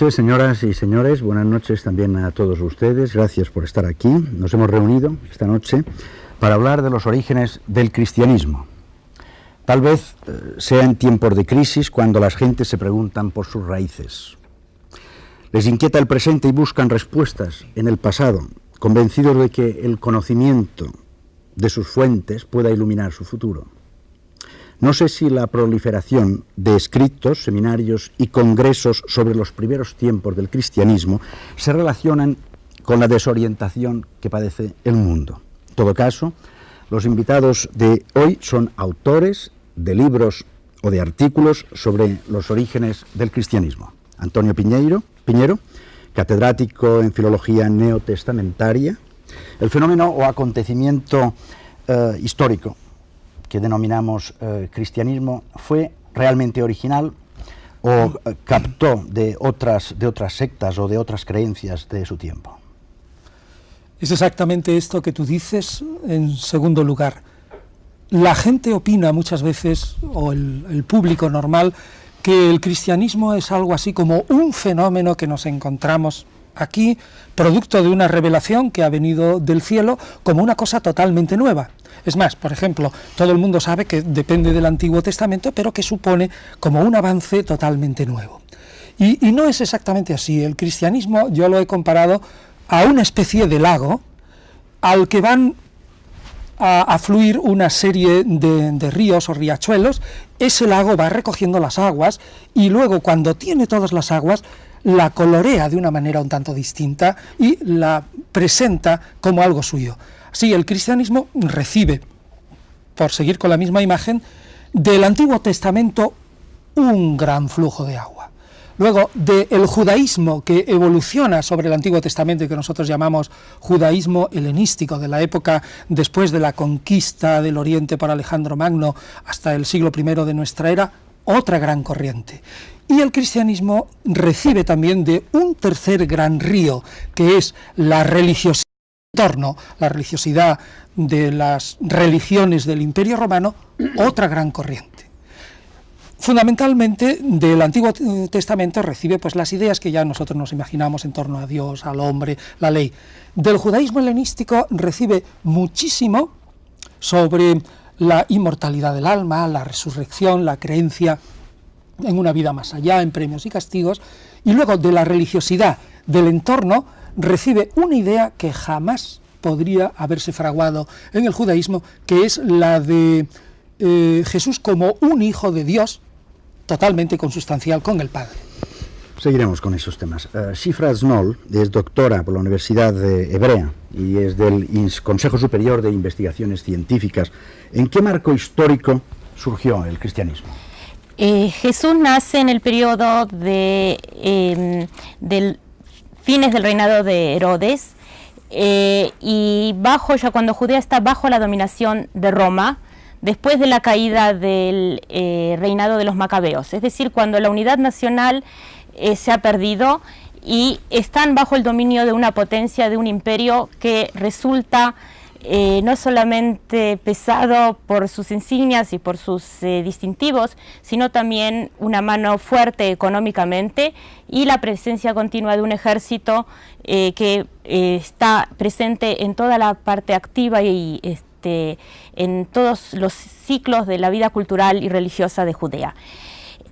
noches, señoras y señores. Buenas noches también a todos ustedes. Gracias por estar aquí. Nos hemos reunido esta noche para hablar de los orígenes del cristianismo. Tal vez sea en tiempos de crisis cuando las gentes se preguntan por sus raíces. Les inquieta el presente y buscan respuestas en el pasado, convencidos de que el conocimiento de sus fuentes pueda iluminar su futuro. No sé si la proliferación de escritos, seminarios y congresos sobre los primeros tiempos del cristianismo se relacionan con la desorientación que padece el mundo. En todo caso, los invitados de hoy son autores de libros o de artículos sobre los orígenes del cristianismo. Antonio Piñero, catedrático en Filología Neotestamentaria. El fenómeno o acontecimiento histórico que denominamos cristianismo fue realmente original o captó de otras sectas o de otras creencias de su tiempo. Es exactamente esto que tú dices. En segundo lugar, la gente opina muchas veces, o el público normal, que el cristianismo es algo así como un fenómeno que nos encontramos aquí, producto de una revelación que ha venido del cielo, como una cosa totalmente nueva. Es más, por ejemplo, todo el mundo sabe que depende del Antiguo Testamento, pero que supone como un avance totalmente nuevo. Y no es exactamente así. El cristianismo yo lo he comparado a una especie de lago al que van a fluir una serie de ríos o riachuelos. Ese lago va recogiendo las aguas y luego, cuando tiene todas las aguas, la colorea de una manera un tanto distinta y la presenta como algo suyo. Sí, el cristianismo recibe, por seguir con la misma imagen, del Antiguo Testamento un gran flujo de agua. Luego, del judaísmo que evoluciona sobre el Antiguo Testamento y que nosotros llamamos judaísmo helenístico, de la época después de la conquista del Oriente por Alejandro Magno hasta el siglo I de nuestra era, otra gran corriente. Y el cristianismo recibe también de un tercer gran río, que es la religiosidad. La religiosidad de las religiones del Imperio Romano, otra gran corriente. Fundamentalmente del Antiguo Testamento recibe pues las ideas que ya nosotros nos imaginamos en torno a Dios, al hombre, la ley. Del judaísmo helenístico recibe muchísimo sobre la inmortalidad del alma, la resurrección, la creencia en una vida más allá, en premios y castigos, y luego de la religiosidad del entorno recibe una idea que jamás podría haberse fraguado en el judaísmo, que es la de Jesús como un hijo de Dios, totalmente consustancial con el Padre. Seguiremos con esos temas. Shifra Snoll es doctora por la Universidad Hebrea y es del Consejo Superior de Investigaciones Científicas. ¿En qué marco histórico surgió el cristianismo? Jesús nace en el periodo del fines del reinado de Herodes, y ya cuando Judea está bajo la dominación de Roma, después de la caída del reinado de los macabeos, es decir, cuando la unidad nacional se ha perdido y están bajo el dominio de una potencia, de un imperio que resulta no solamente pesado por sus insignias y por sus distintivos, sino también una mano fuerte económicamente y la presencia continua de un ejército que está presente en toda la parte activa y en todos los ciclos de la vida cultural y religiosa de Judea.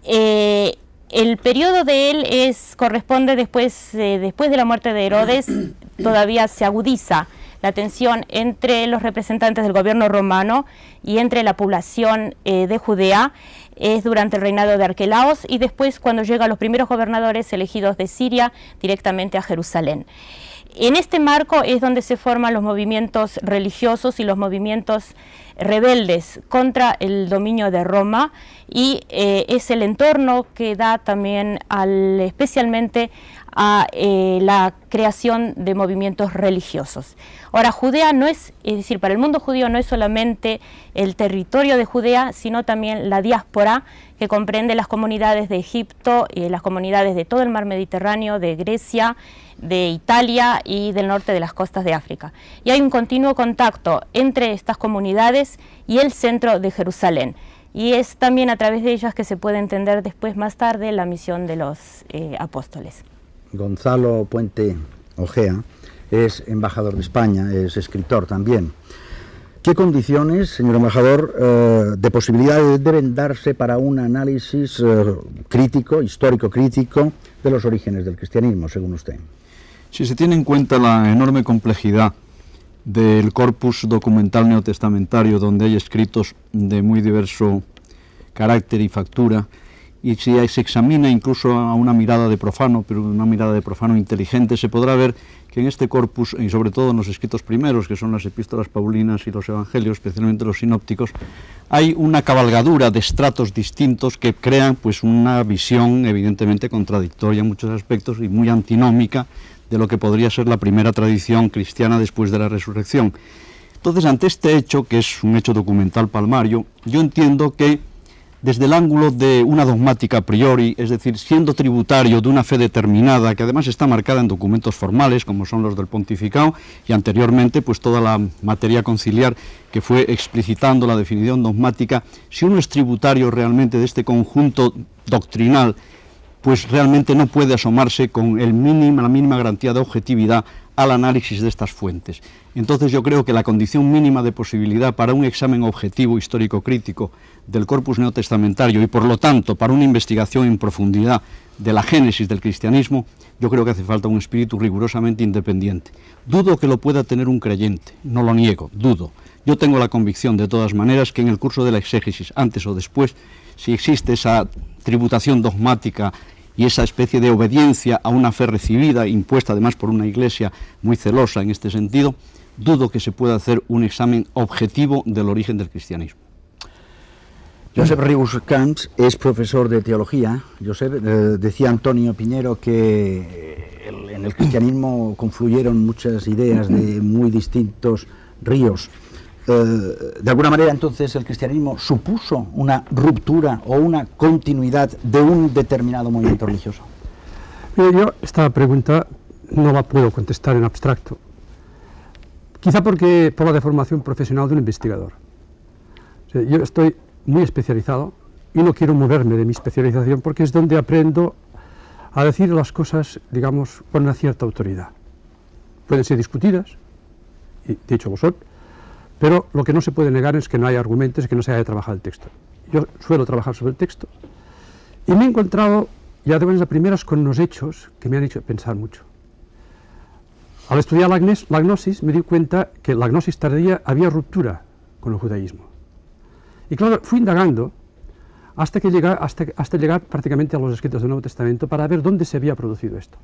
El periodo de él corresponde después de la muerte de Herodes. Todavía se agudiza la tensión entre los representantes del gobierno romano y entre la población de Judea. Es durante el reinado de Arquelaos y después cuando llegan los primeros gobernadores elegidos de Siria directamente a Jerusalén. En este marco es donde se forman los movimientos religiosos y los movimientos rebeldes contra el dominio de Roma, y es el entorno que da también especialmente a la creación de movimientos religiosos. Ahora, Judea es decir, para el mundo judío no es solamente el territorio de Judea, sino también la diáspora, que comprende las comunidades de Egipto y las comunidades de todo el mar Mediterráneo, de Grecia, de Italia y del norte de las costas de África. Y hay un continuo contacto entre estas comunidades y el centro de Jerusalén. Y es también a través de ellas que se puede entender después, más tarde, la misión de los apóstoles. Gonzalo Puente Ojea es embajador de España, es escritor también. ¿Qué condiciones, señor embajador, de posibilidades deben darse para un análisis crítico, histórico-crítico, de los orígenes del cristianismo, según usted? Si se tiene en cuenta la enorme complejidad del corpus documental neotestamentario, donde hay escritos de muy diverso carácter y factura, y si se examina incluso a una mirada de profano, pero una mirada de profano inteligente, se podrá ver que en este corpus, y sobre todo en los escritos primeros, que son las epístolas paulinas y los evangelios, especialmente los sinópticos, hay una cabalgadura de estratos distintos que crean pues una visión evidentemente contradictoria en muchos aspectos y muy antinómica de lo que podría ser la primera tradición cristiana después de la resurrección. Entonces, ante este hecho, que es un hecho documental palmario, yo entiendo que desde el ángulo de una dogmática a priori, es decir, siendo tributario de una fe determinada, que además está marcada en documentos formales, como son los del pontificado, y anteriormente pues toda la materia conciliar que fue explicitando la definición dogmática, si uno es tributario realmente de este conjunto doctrinal, pues realmente no puede asomarse con la mínima garantía de objetividad al análisis de estas fuentes. Entonces yo creo que la condición mínima de posibilidad para un examen objetivo histórico-crítico del corpus neotestamentario y por lo tanto para una investigación en profundidad de la génesis del cristianismo, yo creo que hace falta un espíritu rigurosamente independiente. Dudo que lo pueda tener un creyente, no lo niego, dudo. Yo tengo la convicción de todas maneras que en el curso de la exégesis, antes o después, si existe esa tributación dogmática y esa especie de obediencia a una fe recibida, impuesta además por una iglesia muy celosa en este sentido, dudo que se pueda hacer un examen objetivo del origen del cristianismo. Josep Ribus-Camps es profesor de teología. Josep, decía Antonio Piñero que en el cristianismo confluyeron muchas ideas de muy distintos ríos. De alguna manera, entonces, el cristianismo supuso una ruptura o una continuidad de un determinado movimiento religioso. Yo esta pregunta no la puedo contestar en abstracto, quizá porque por la deformación profesional de un investigador. O sea, yo estoy muy especializado y no quiero moverme de mi especialización porque es donde aprendo a decir las cosas, digamos, con una cierta autoridad. Pueden ser discutidas, y de hecho lo son, pero lo que no se puede negar es que no hay argumentos y que no se haya trabajado el texto. Yo suelo trabajar sobre el texto y me he encontrado ya de buenas a primeras con unos hechos que me han hecho pensar mucho. Al estudiar la gnosis me di cuenta que la gnosis tardía había ruptura con el judaísmo. Y claro, fui indagando hasta llegar prácticamente a los escritos del Nuevo Testamento para ver dónde se había producido esto.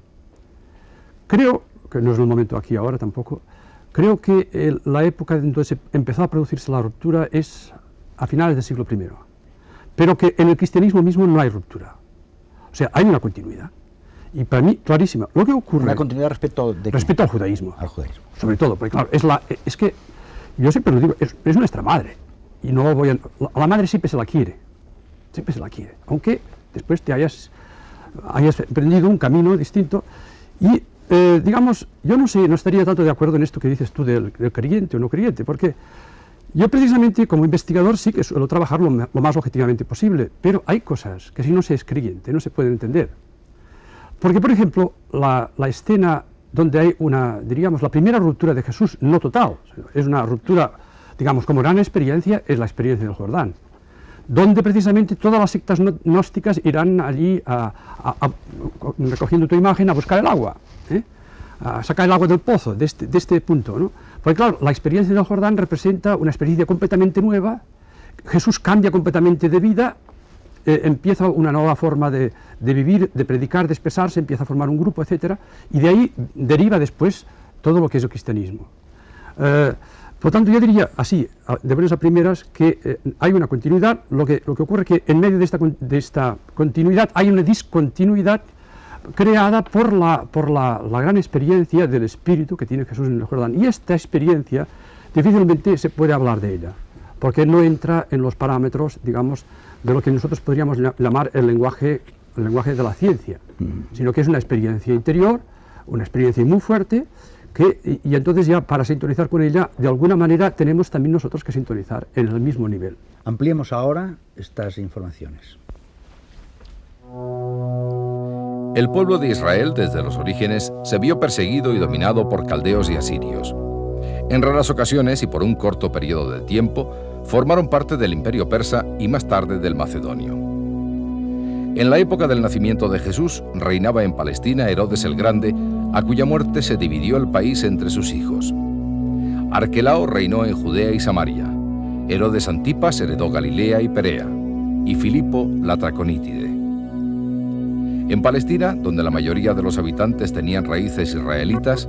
Creo, que no es el momento aquí ahora tampoco, creo que la época en donde se empezó a producirse la ruptura es a finales del siglo I, pero que en el cristianismo mismo no hay ruptura. O sea, hay una continuidad. Y para mí, clarísima. Lo que ocurre... ¿Una continuidad respecto de qué? Respecto al judaísmo. Al judaísmo. Sobre todo, porque claro, es que, yo siempre lo digo, es nuestra madre. Y no voy a la madre siempre se la quiere. Siempre se la quiere. Aunque después te hayas emprendido un camino distinto. Y, digamos, yo no sé, no estaría tanto de acuerdo en esto que dices tú del creyente o no creyente, porque yo precisamente como investigador sí que suelo trabajar lo más objetivamente posible, pero hay cosas que si no se es creyente no se pueden entender. Porque, por ejemplo, la escena donde hay diríamos, la primera ruptura de Jesús, no total, es una ruptura, digamos, como gran experiencia, es la experiencia del Jordán, donde precisamente todas las sectas gnósticas irán allí recogiendo tu imagen a buscar el agua, a sacar el agua del pozo, de este punto, ¿no? Porque claro, la experiencia del Jordán representa una experiencia completamente nueva, Jesús cambia completamente de vida, empieza una nueva forma de vivir, de predicar, de expresarse, empieza a formar un grupo, etc. Y de ahí deriva después todo lo que es el cristianismo. Por tanto, yo diría así, de buenas a primeras, que hay una continuidad. Lo que ocurre es que en medio de esta continuidad hay una discontinuidad creada por la gran experiencia del Espíritu que tiene Jesús en el Jordán. Y esta experiencia difícilmente se puede hablar de ella, porque no entra en los parámetros, digamos, de lo que nosotros podríamos llamar el lenguaje de la ciencia, sino que es una experiencia interior, una experiencia muy fuerte, y entonces ya para sintonizar con ella, de alguna manera tenemos también nosotros que sintonizar en el mismo nivel. Ampliemos ahora estas informaciones. El pueblo de Israel, desde los orígenes, se vio perseguido y dominado por caldeos y asirios. En raras ocasiones y por un corto periodo de tiempo, formaron parte del imperio persa y más tarde del macedonio. En la época del nacimiento de Jesús, reinaba en Palestina Herodes el Grande, a cuya muerte se dividió el país entre sus hijos. Arquelao reinó en Judea y Samaria. Herodes Antipas heredó Galilea y Perea, y Filipo la Traconítide. En Palestina, donde la mayoría de los habitantes tenían raíces israelitas,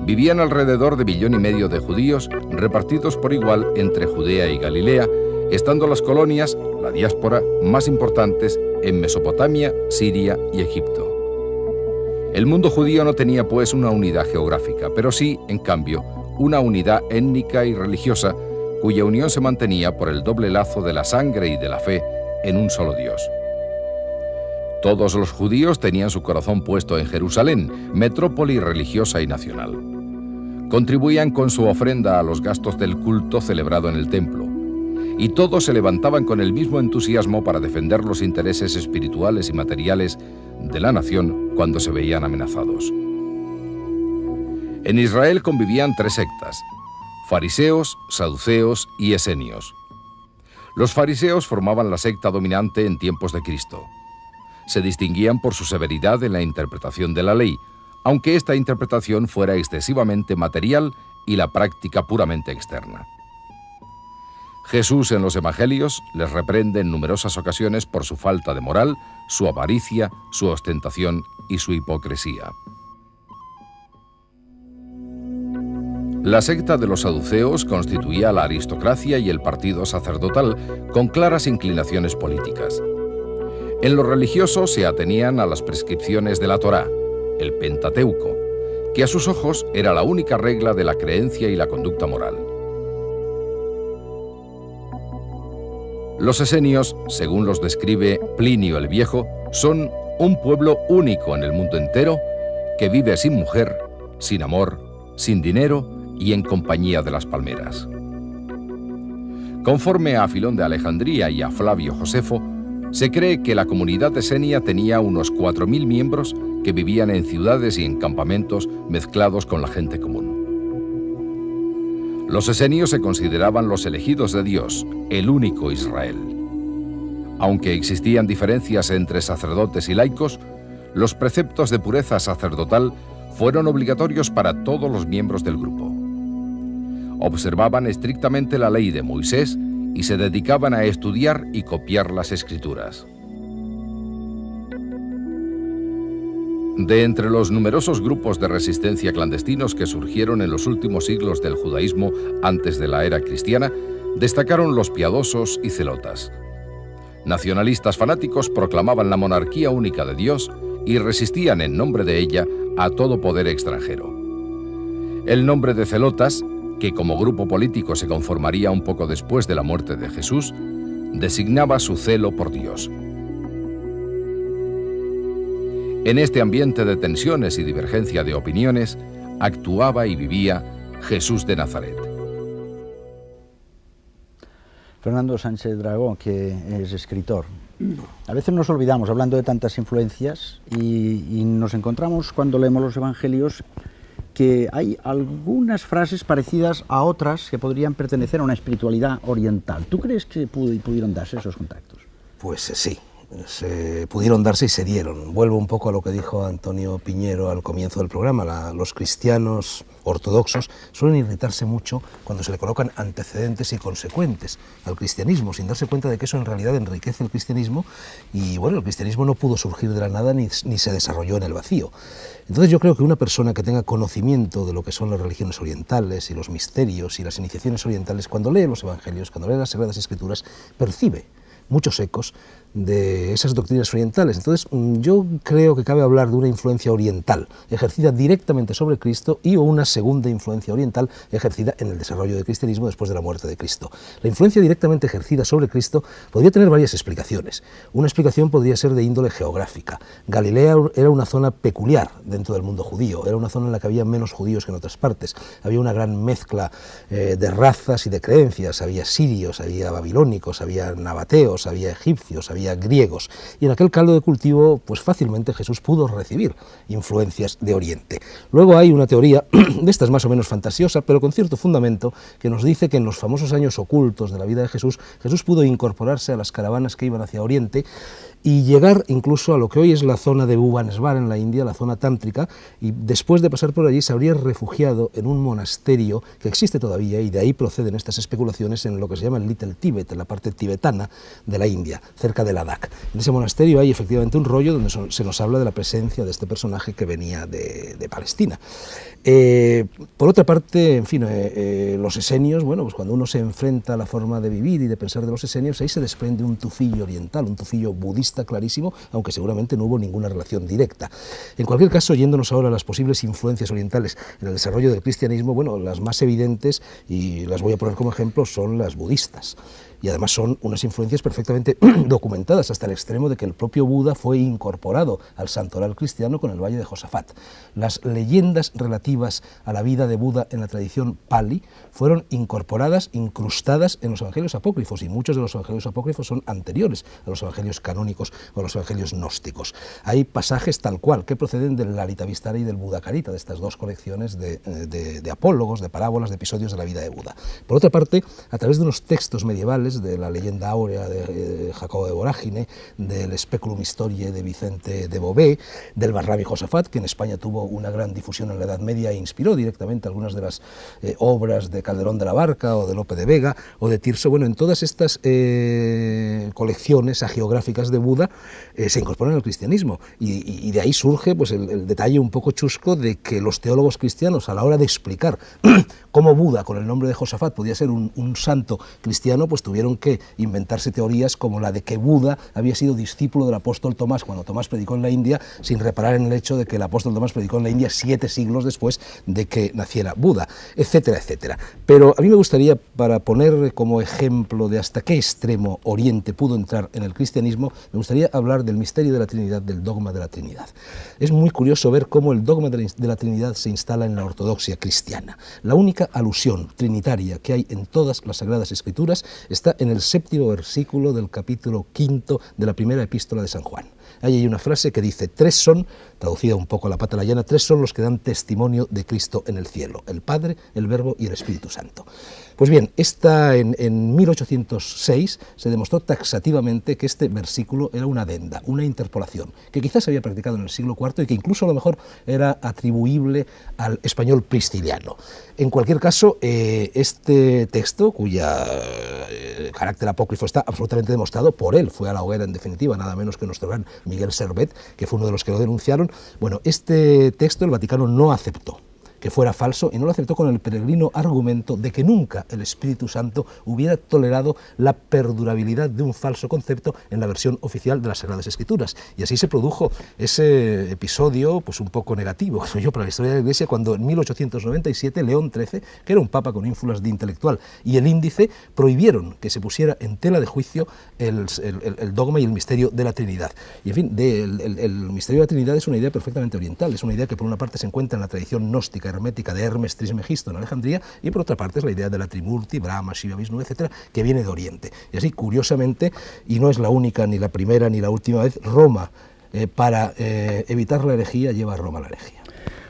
vivían alrededor de 1,5 millones de judíos repartidos por igual entre Judea y Galilea, estando las colonias, la diáspora, más importantes en Mesopotamia, Siria y Egipto. El mundo judío no tenía pues una unidad geográfica, pero sí, en cambio, una unidad étnica y religiosa, cuya unión se mantenía por el doble lazo de la sangre y de la fe en un solo Dios. Todos los judíos tenían su corazón puesto en Jerusalén, metrópoli religiosa y nacional. Contribuían con su ofrenda a los gastos del culto celebrado en el templo, y todos se levantaban con el mismo entusiasmo para defender los intereses espirituales y materiales de la nación cuando se veían amenazados. En Israel convivían 3 sectas: fariseos, saduceos y esenios. Los fariseos formaban la secta dominante en tiempos de Cristo. Se distinguían por su severidad en la interpretación de la ley, aunque esta interpretación fuera excesivamente material y la práctica puramente externa. Jesús en los Evangelios les reprende en numerosas ocasiones por su falta de moral, su avaricia, su ostentación y su hipocresía. La secta de los saduceos constituía la aristocracia y el partido sacerdotal con claras inclinaciones políticas. En lo religioso se atenían a las prescripciones de la Torá, el Pentateuco, que a sus ojos era la única regla de la creencia y la conducta moral. Los esenios, según los describe Plinio el Viejo, son un pueblo único en el mundo entero que vive sin mujer, sin amor, sin dinero y en compañía de las palmeras. Conforme a Filón de Alejandría y a Flavio Josefo, se cree que la comunidad esenia tenía unos 4.000 miembros que vivían en ciudades y en campamentos mezclados con la gente común. Los esenios se consideraban los elegidos de Dios, el único Israel. Aunque existían diferencias entre sacerdotes y laicos, los preceptos de pureza sacerdotal fueron obligatorios para todos los miembros del grupo. Observaban estrictamente la ley de Moisés y se dedicaban a estudiar y copiar las escrituras. De entre los numerosos grupos de resistencia clandestinos que surgieron en los últimos siglos del judaísmo antes de la era cristiana, destacaron los piadosos y celotas. Nacionalistas fanáticos proclamaban la monarquía única de Dios y resistían en nombre de ella a todo poder extranjero. El nombre de celotas, que como grupo político se conformaría un poco después de la muerte de Jesús, designaba su celo por Dios. En este ambiente de tensiones y divergencia de opiniones, actuaba y vivía Jesús de Nazaret. Fernando Sánchez Dragó, que es escritor. A veces nos olvidamos, hablando de tantas influencias, y nos encontramos cuando leemos los Evangelios que hay algunas frases parecidas a otras que podrían pertenecer a una espiritualidad oriental. ¿Tú crees que pudieron darse esos contactos? Pues sí, se pudieron darse y se dieron. Vuelvo un poco a lo que dijo Antonio Piñero al comienzo del programa. Los cristianos ortodoxos suelen irritarse mucho cuando se le colocan antecedentes y consecuentes al cristianismo, sin darse cuenta de que eso en realidad enriquece el cristianismo, y bueno, el cristianismo no pudo surgir de la nada ni se desarrolló en el vacío. Entonces yo creo que una persona que tenga conocimiento de lo que son las religiones orientales y los misterios y las iniciaciones orientales, cuando lee los Evangelios, cuando lee las Sagradas Escrituras, percibe muchos ecos de esas doctrinas orientales. Entonces yo creo que cabe hablar de una influencia oriental ejercida directamente sobre Cristo y o una segunda influencia oriental ejercida en el desarrollo del cristianismo después de la muerte de Cristo. La influencia directamente ejercida sobre Cristo podría tener varias explicaciones. Una explicación podría ser de índole geográfica. Galilea era una zona peculiar dentro del mundo judío, era una zona en la que había menos judíos que en otras partes, había una gran mezcla de razas y de creencias, había sirios, había babilónicos, había nabateos, había egipcios, había había griegos. Y en aquel caldo de cultivo, pues fácilmente Jesús pudo recibir influencias de Oriente. Luego hay una teoría, de estas más o menos fantasiosa, pero con cierto fundamento, que nos dice que en los famosos años ocultos de la vida de Jesús, Jesús pudo incorporarse a las caravanas que iban hacia Oriente y llegar incluso a lo que hoy es la zona de Bhubaneswar en la India, la zona tántrica, y después de pasar por allí se habría refugiado en un monasterio que existe todavía, y de ahí proceden estas especulaciones en lo que se llama el Little Tibet, en la parte tibetana de la India, cerca de Ladakh. En ese monasterio hay efectivamente un rollo donde se nos habla de la presencia de este personaje que venía de Palestina. Por otra parte, en fin, los esenios, bueno, pues cuando uno se enfrenta a la forma de vivir y de pensar de los esenios, ahí se desprende un tufillo oriental, un tufillo budista clarísimo, aunque seguramente no hubo ninguna relación directa. En cualquier caso, yéndonos ahora a las posibles influencias orientales en el desarrollo del cristianismo, bueno, las más evidentes, y las voy a poner como ejemplo, son las budistas. Y además son unas influencias perfectamente documentadas, hasta el extremo de que el propio Buda fue incorporado al santoral cristiano con el Valle de Josafat. Las leyendas relativas a la vida de Buda en la tradición Pali fueron incorporadas, incrustadas en los evangelios apócrifos, y muchos de los evangelios apócrifos son anteriores a los evangelios canónicos o a los evangelios gnósticos. Hay pasajes tal cual que proceden del Lalitavistara y del Buddhakarita, de estas dos colecciones de apólogos, de parábolas, de episodios de la vida de Buda. Por otra parte, a través de unos textos medievales, de la leyenda áurea de Jacobo de Vorágine, del Speculum Historiae de Vicente de Beauvais, del Barrabi Josafat, que en España tuvo una gran difusión en la Edad Media e inspiró directamente algunas de las obras de Calderón de la Barca o de Lope de Vega o de Tirso. Bueno, en todas estas colecciones hagiográficas de Buda se incorporan al cristianismo, y de ahí surge pues el detalle un poco chusco de que los teólogos cristianos, a la hora de explicar cómo Buda, con el nombre de Josafat, podía ser un santo cristiano, pues tuvieron que inventarse teorías como la de que Buda había sido discípulo del apóstol Tomás cuando Tomás predicó en la India, sin reparar en el hecho de que el apóstol Tomás predicó en la India 7 siglos después de que naciera Buda, etcétera, etcétera. Pero a mí me gustaría, para poner como ejemplo de hasta qué extremo Oriente pudo entrar en el cristianismo, me gustaría hablar del misterio de la Trinidad, del dogma de la Trinidad. Es muy curioso ver cómo el dogma de la Trinidad se instala en la ortodoxia cristiana. La única alusión trinitaria que hay en todas las Sagradas Escrituras está en el 7º versículo del capítulo 5 de la primera epístola de San Juan. Ahí hay una frase que dice: 3 son, traducida un poco a la pata la llana, 3 son los que dan testimonio de Cristo en el cielo: el Padre, el Verbo y el Espíritu Santo. Pues bien, en 1806 se demostró taxativamente que este versículo era una adenda, una interpolación, que quizás se había practicado en el siglo IV y que incluso a lo mejor era atribuible al español prisciliano. En cualquier caso, este texto, cuya carácter apócrifo está absolutamente demostrado por él, fue a la hoguera en definitiva, nada menos que nuestro gran Miguel Servet, que fue uno de los que lo denunciaron. Bueno, este texto el Vaticano no aceptó que fuera falso, y no lo aceptó con el peregrino argumento de que nunca el Espíritu Santo hubiera tolerado la perdurabilidad de un falso concepto en la versión oficial de las Sagradas Escrituras. Y así se produjo ese episodio pues un poco negativo, creo yo, para la historia de la Iglesia, cuando en 1897 León XIII, que era un papa con ínfulas de intelectual, y el Índice prohibieron que se pusiera en tela de juicio el dogma y el misterio de la Trinidad. Y en fin, el misterio de la Trinidad es una idea perfectamente oriental, es una idea que por una parte se encuentra en la tradición gnóstica hermética de Hermes Trismegisto en Alejandría, y por otra parte es la idea de la Trimurti, Brahma, Shiva, Vishnu, etcétera, que viene de Oriente. Y así, curiosamente, y no es la única, ni la primera, ni la última vez, Roma, para evitar la herejía, lleva a Roma la herejía.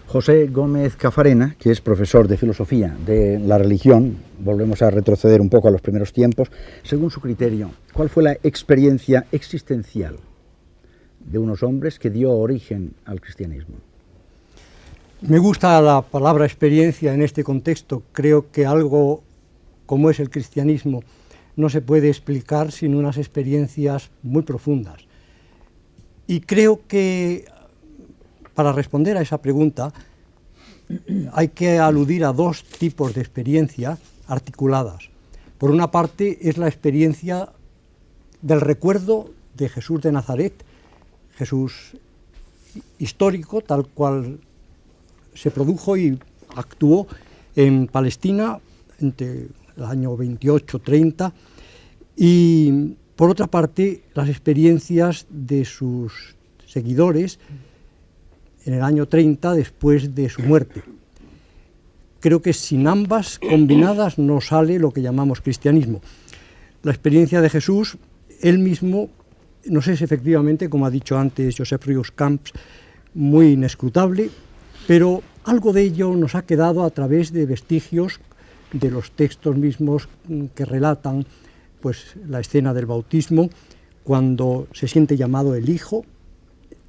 José Gómez Cafarena, que es profesor de filosofía de la religión, volvemos a retroceder un poco a los primeros tiempos, según su criterio, ¿cuál fue la experiencia existencial de unos hombres que dio origen al cristianismo? Me gusta la palabra experiencia en este contexto. Creo que algo como es el cristianismo no se puede explicar sin unas experiencias muy profundas. Y creo que para responder a esa pregunta hay que aludir a 2 tipos de experiencia articuladas. Por una parte es la experiencia del recuerdo de Jesús de Nazaret, Jesús histórico, tal cual se produjo y actuó en Palestina entre el año 28-30, y por otra parte las experiencias de sus seguidores en el año 30 después de su muerte. Creo que sin ambas combinadas no sale lo que llamamos cristianismo. La experiencia de Jesús, él mismo nos es efectivamente, como ha dicho antes Josep Rius Camps, muy inescrutable, pero algo de ello nos ha quedado a través de vestigios de los textos mismos que relatan pues, la escena del bautismo, cuando se siente llamado el Hijo.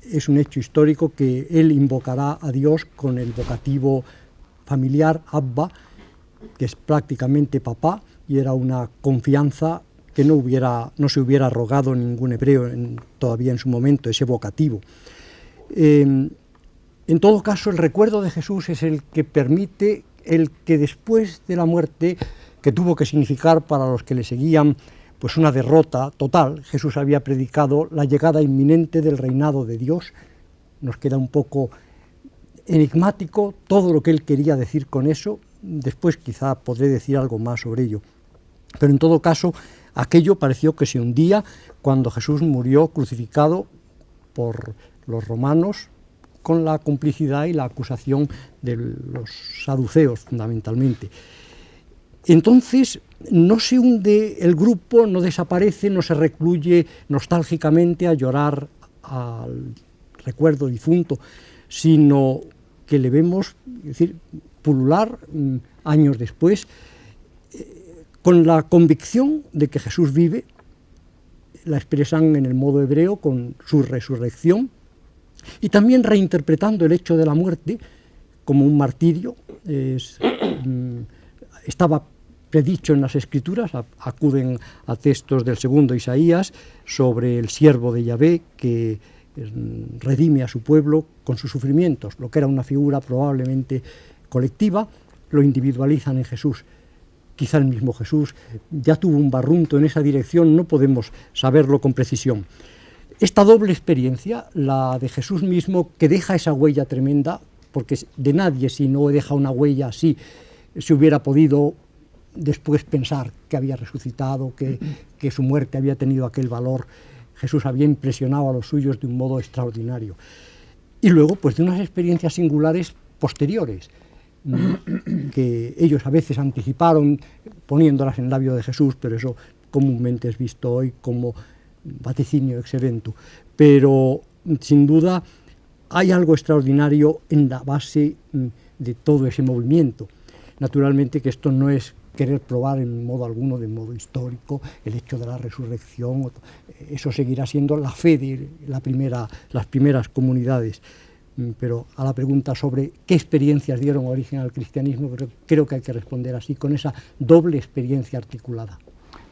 Es un hecho histórico que él invocará a Dios con el vocativo familiar Abba, que es prácticamente papá, y era una confianza que no se hubiera rogado ningún hebreo todavía en su momento, ese vocativo. En todo caso, el recuerdo de Jesús es el que permite el que después de la muerte, que tuvo que significar para los que le seguían pues una derrota total, Jesús había predicado la llegada inminente del reinado de Dios. Nos queda un poco enigmático todo lo que él quería decir con eso. Después quizá podré decir algo más sobre ello. Pero en todo caso, aquello pareció que se hundía cuando Jesús murió crucificado por los romanos, con la complicidad y la acusación de los saduceos fundamentalmente. Entonces no se hunde el grupo, no desaparece, no se recluye nostálgicamente a llorar al recuerdo difunto, sino que le vemos, es decir, pulular años después, con la convicción de que Jesús vive. La expresan en el modo hebreo con su resurrección, y también reinterpretando el hecho de la muerte como un martirio. Estaba predicho en las Escrituras, acuden a textos del segundo Isaías sobre el siervo de Yahvé que redime a su pueblo con sus sufrimientos. Lo que era una figura probablemente colectiva, lo individualizan en Jesús. Quizá el mismo Jesús ya tuvo un barrunto en esa dirección, no podemos saberlo con precisión. Esta doble experiencia, la de Jesús mismo, que deja esa huella tremenda, porque de nadie, si no deja una huella así, se hubiera podido después pensar que había resucitado, que su muerte había tenido aquel valor. Jesús había impresionado a los suyos de un modo extraordinario. Y luego, pues de unas experiencias singulares posteriores, que ellos a veces anticiparon poniéndolas en labio de Jesús, pero eso comúnmente es visto hoy como vaticinio ex eventu. Pero sin duda hay algo extraordinario en la base de todo ese movimiento. Naturalmente que esto no es querer probar en modo alguno, de modo histórico, el hecho de la resurrección. Eso seguirá siendo la fe de las primeras comunidades. Pero a la pregunta sobre qué experiencias dieron origen al cristianismo, creo que hay que responder así, con esa doble experiencia articulada.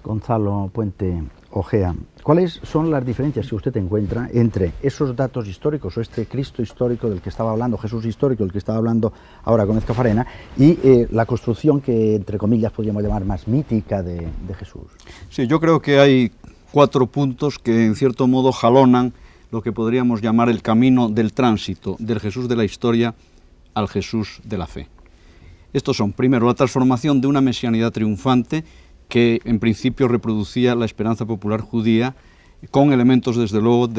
Gonzalo Puente Ojea, ¿cuáles son las diferencias que usted encuentra entre esos datos históricos o este Cristo histórico del que estaba hablando, Jesús histórico del que estaba hablando ahora Gómez Cafarena, y la construcción que, entre comillas, podríamos llamar más mítica de Jesús? Sí, yo creo que hay 4 puntos que en cierto modo jalonan lo que podríamos llamar el camino del tránsito del Jesús de la historia al Jesús de la fe. Estos son, primero, la transformación de una mesianidad triunfante que en principio reproducía la esperanza popular judía, con elementos desde luego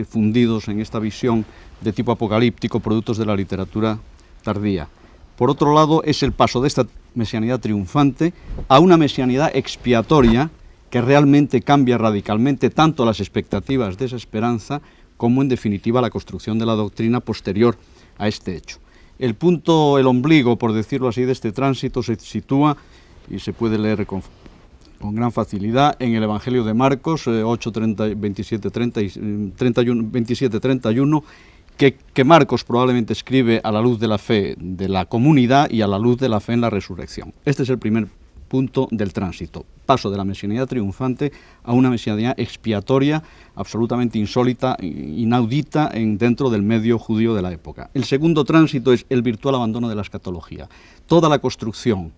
fundidos en esta visión de tipo apocalíptico, productos de la literatura tardía. Por otro lado, es el paso de esta mesianidad triunfante a una mesianidad expiatoria que realmente cambia radicalmente tanto las expectativas de esa esperanza como en definitiva la construcción de la doctrina posterior a este hecho. El punto, el ombligo, por decirlo así, de este tránsito se sitúa, y se puede leer con gran facilidad, en el Evangelio de Marcos 27-31, que Marcos probablemente escribe a la luz de la fe de la comunidad y a la luz de la fe en la resurrección. Este es el primer punto del tránsito, paso de la mesianidad triunfante a una mesianidad expiatoria absolutamente insólita, inaudita dentro del medio judío de la época. El segundo tránsito es el virtual abandono de la escatología. Toda la construcción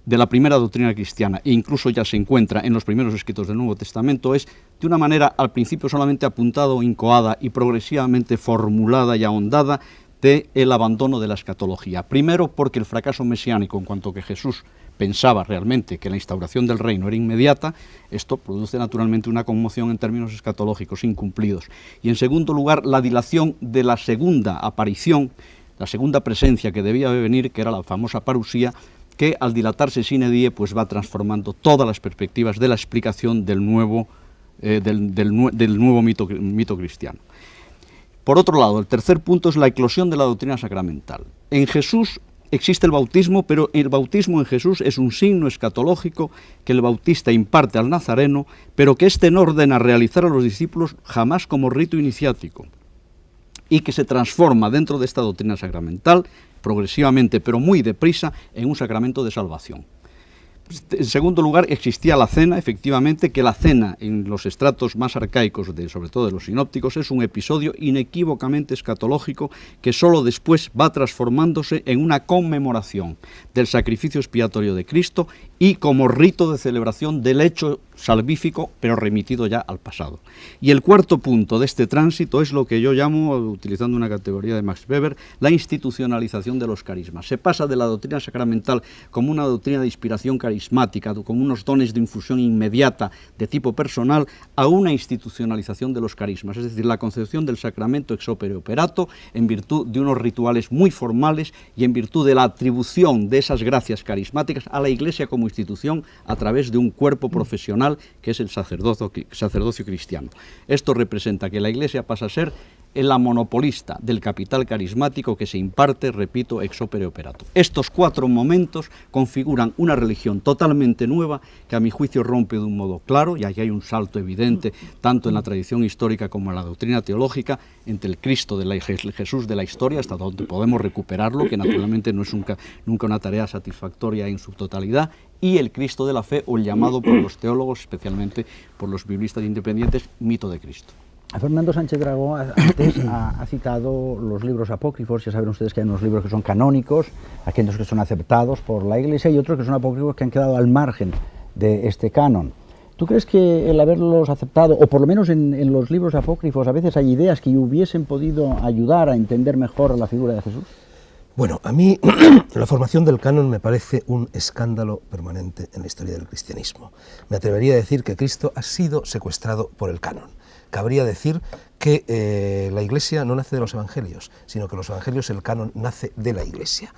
de la primera doctrina cristiana, e incluso ya se encuentra en los primeros escritos del Nuevo Testamento, es de una manera al principio solamente apuntada o incoada y progresivamente formulada y ahondada del abandono de la escatología. Primero porque el fracaso mesiánico, en cuanto que Jesús pensaba realmente que la instauración del reino era inmediata, esto produce naturalmente una conmoción en términos escatológicos incumplidos. Y en segundo lugar, la dilación de la segunda aparición, la segunda presencia que debía venir, que era la famosa parusía, que al dilatarse sine die pues va transformando todas las perspectivas de la explicación del nuevo del nuevo mito cristiano. Por otro lado, el tercer punto es la eclosión de la doctrina sacramental. En Jesús existe el bautismo, pero el bautismo en Jesús es un signo escatológico que el bautista imparte al nazareno, pero que éste no ordena realizar a los discípulos jamás como rito iniciático, y que se transforma dentro de esta doctrina sacramental progresivamente, pero muy deprisa, en un sacramento de salvación. En segundo lugar, existía la cena, efectivamente, que la cena en los estratos más arcaicos, sobre todo de los sinópticos, es un episodio inequívocamente escatológico que sólo después va transformándose en una conmemoración del sacrificio expiatorio de Cristo y como rito de celebración del hecho salvífico, pero remitido ya al pasado. Y el cuarto punto de este tránsito es lo que yo llamo, utilizando una categoría de Max Weber, la institucionalización de los carismas. Se pasa de la doctrina sacramental como una doctrina de inspiración carismática, como unos dones de infusión inmediata de tipo personal, a una institucionalización de los carismas, es decir, la concepción del sacramento ex opere operato en virtud de unos rituales muy formales y en virtud de la atribución de esas gracias carismáticas a la Iglesia como institución a través de un cuerpo profesional que es el sacerdocio cristiano. Esto representa que la Iglesia pasa a ser la monopolista del capital carismático que se imparte, repito, ex opere operato. Estos cuatro momentos configuran una religión totalmente nueva que a mi juicio rompe de un modo claro, y aquí hay un salto evidente tanto en la tradición histórica como en la doctrina teológica, entre el Cristo de Jesús de la historia, hasta donde podemos recuperarlo, que naturalmente no es nunca una tarea satisfactoria en su totalidad, y el Cristo de la fe, o el llamado por los teólogos, especialmente por los biblistas independientes, mito de Cristo. Fernando Sánchez Dragó antes ha citado los libros apócrifos. Ya saben ustedes que hay unos libros que son canónicos, aquellos que son aceptados por la Iglesia, y otros que son apócrifos que han quedado al margen de este canon. ¿Tú crees que el haberlos aceptado, o por lo menos en los libros apócrifos, a veces hay ideas que hubiesen podido ayudar a entender mejor a la figura de Jesús? Bueno, a mí la formación del canon me parece un escándalo permanente en la historia del cristianismo. Me atrevería a decir que Cristo ha sido secuestrado por el canon. Cabría decir que la Iglesia no nace de los Evangelios, sino que los Evangelios, el canon, nace de la Iglesia.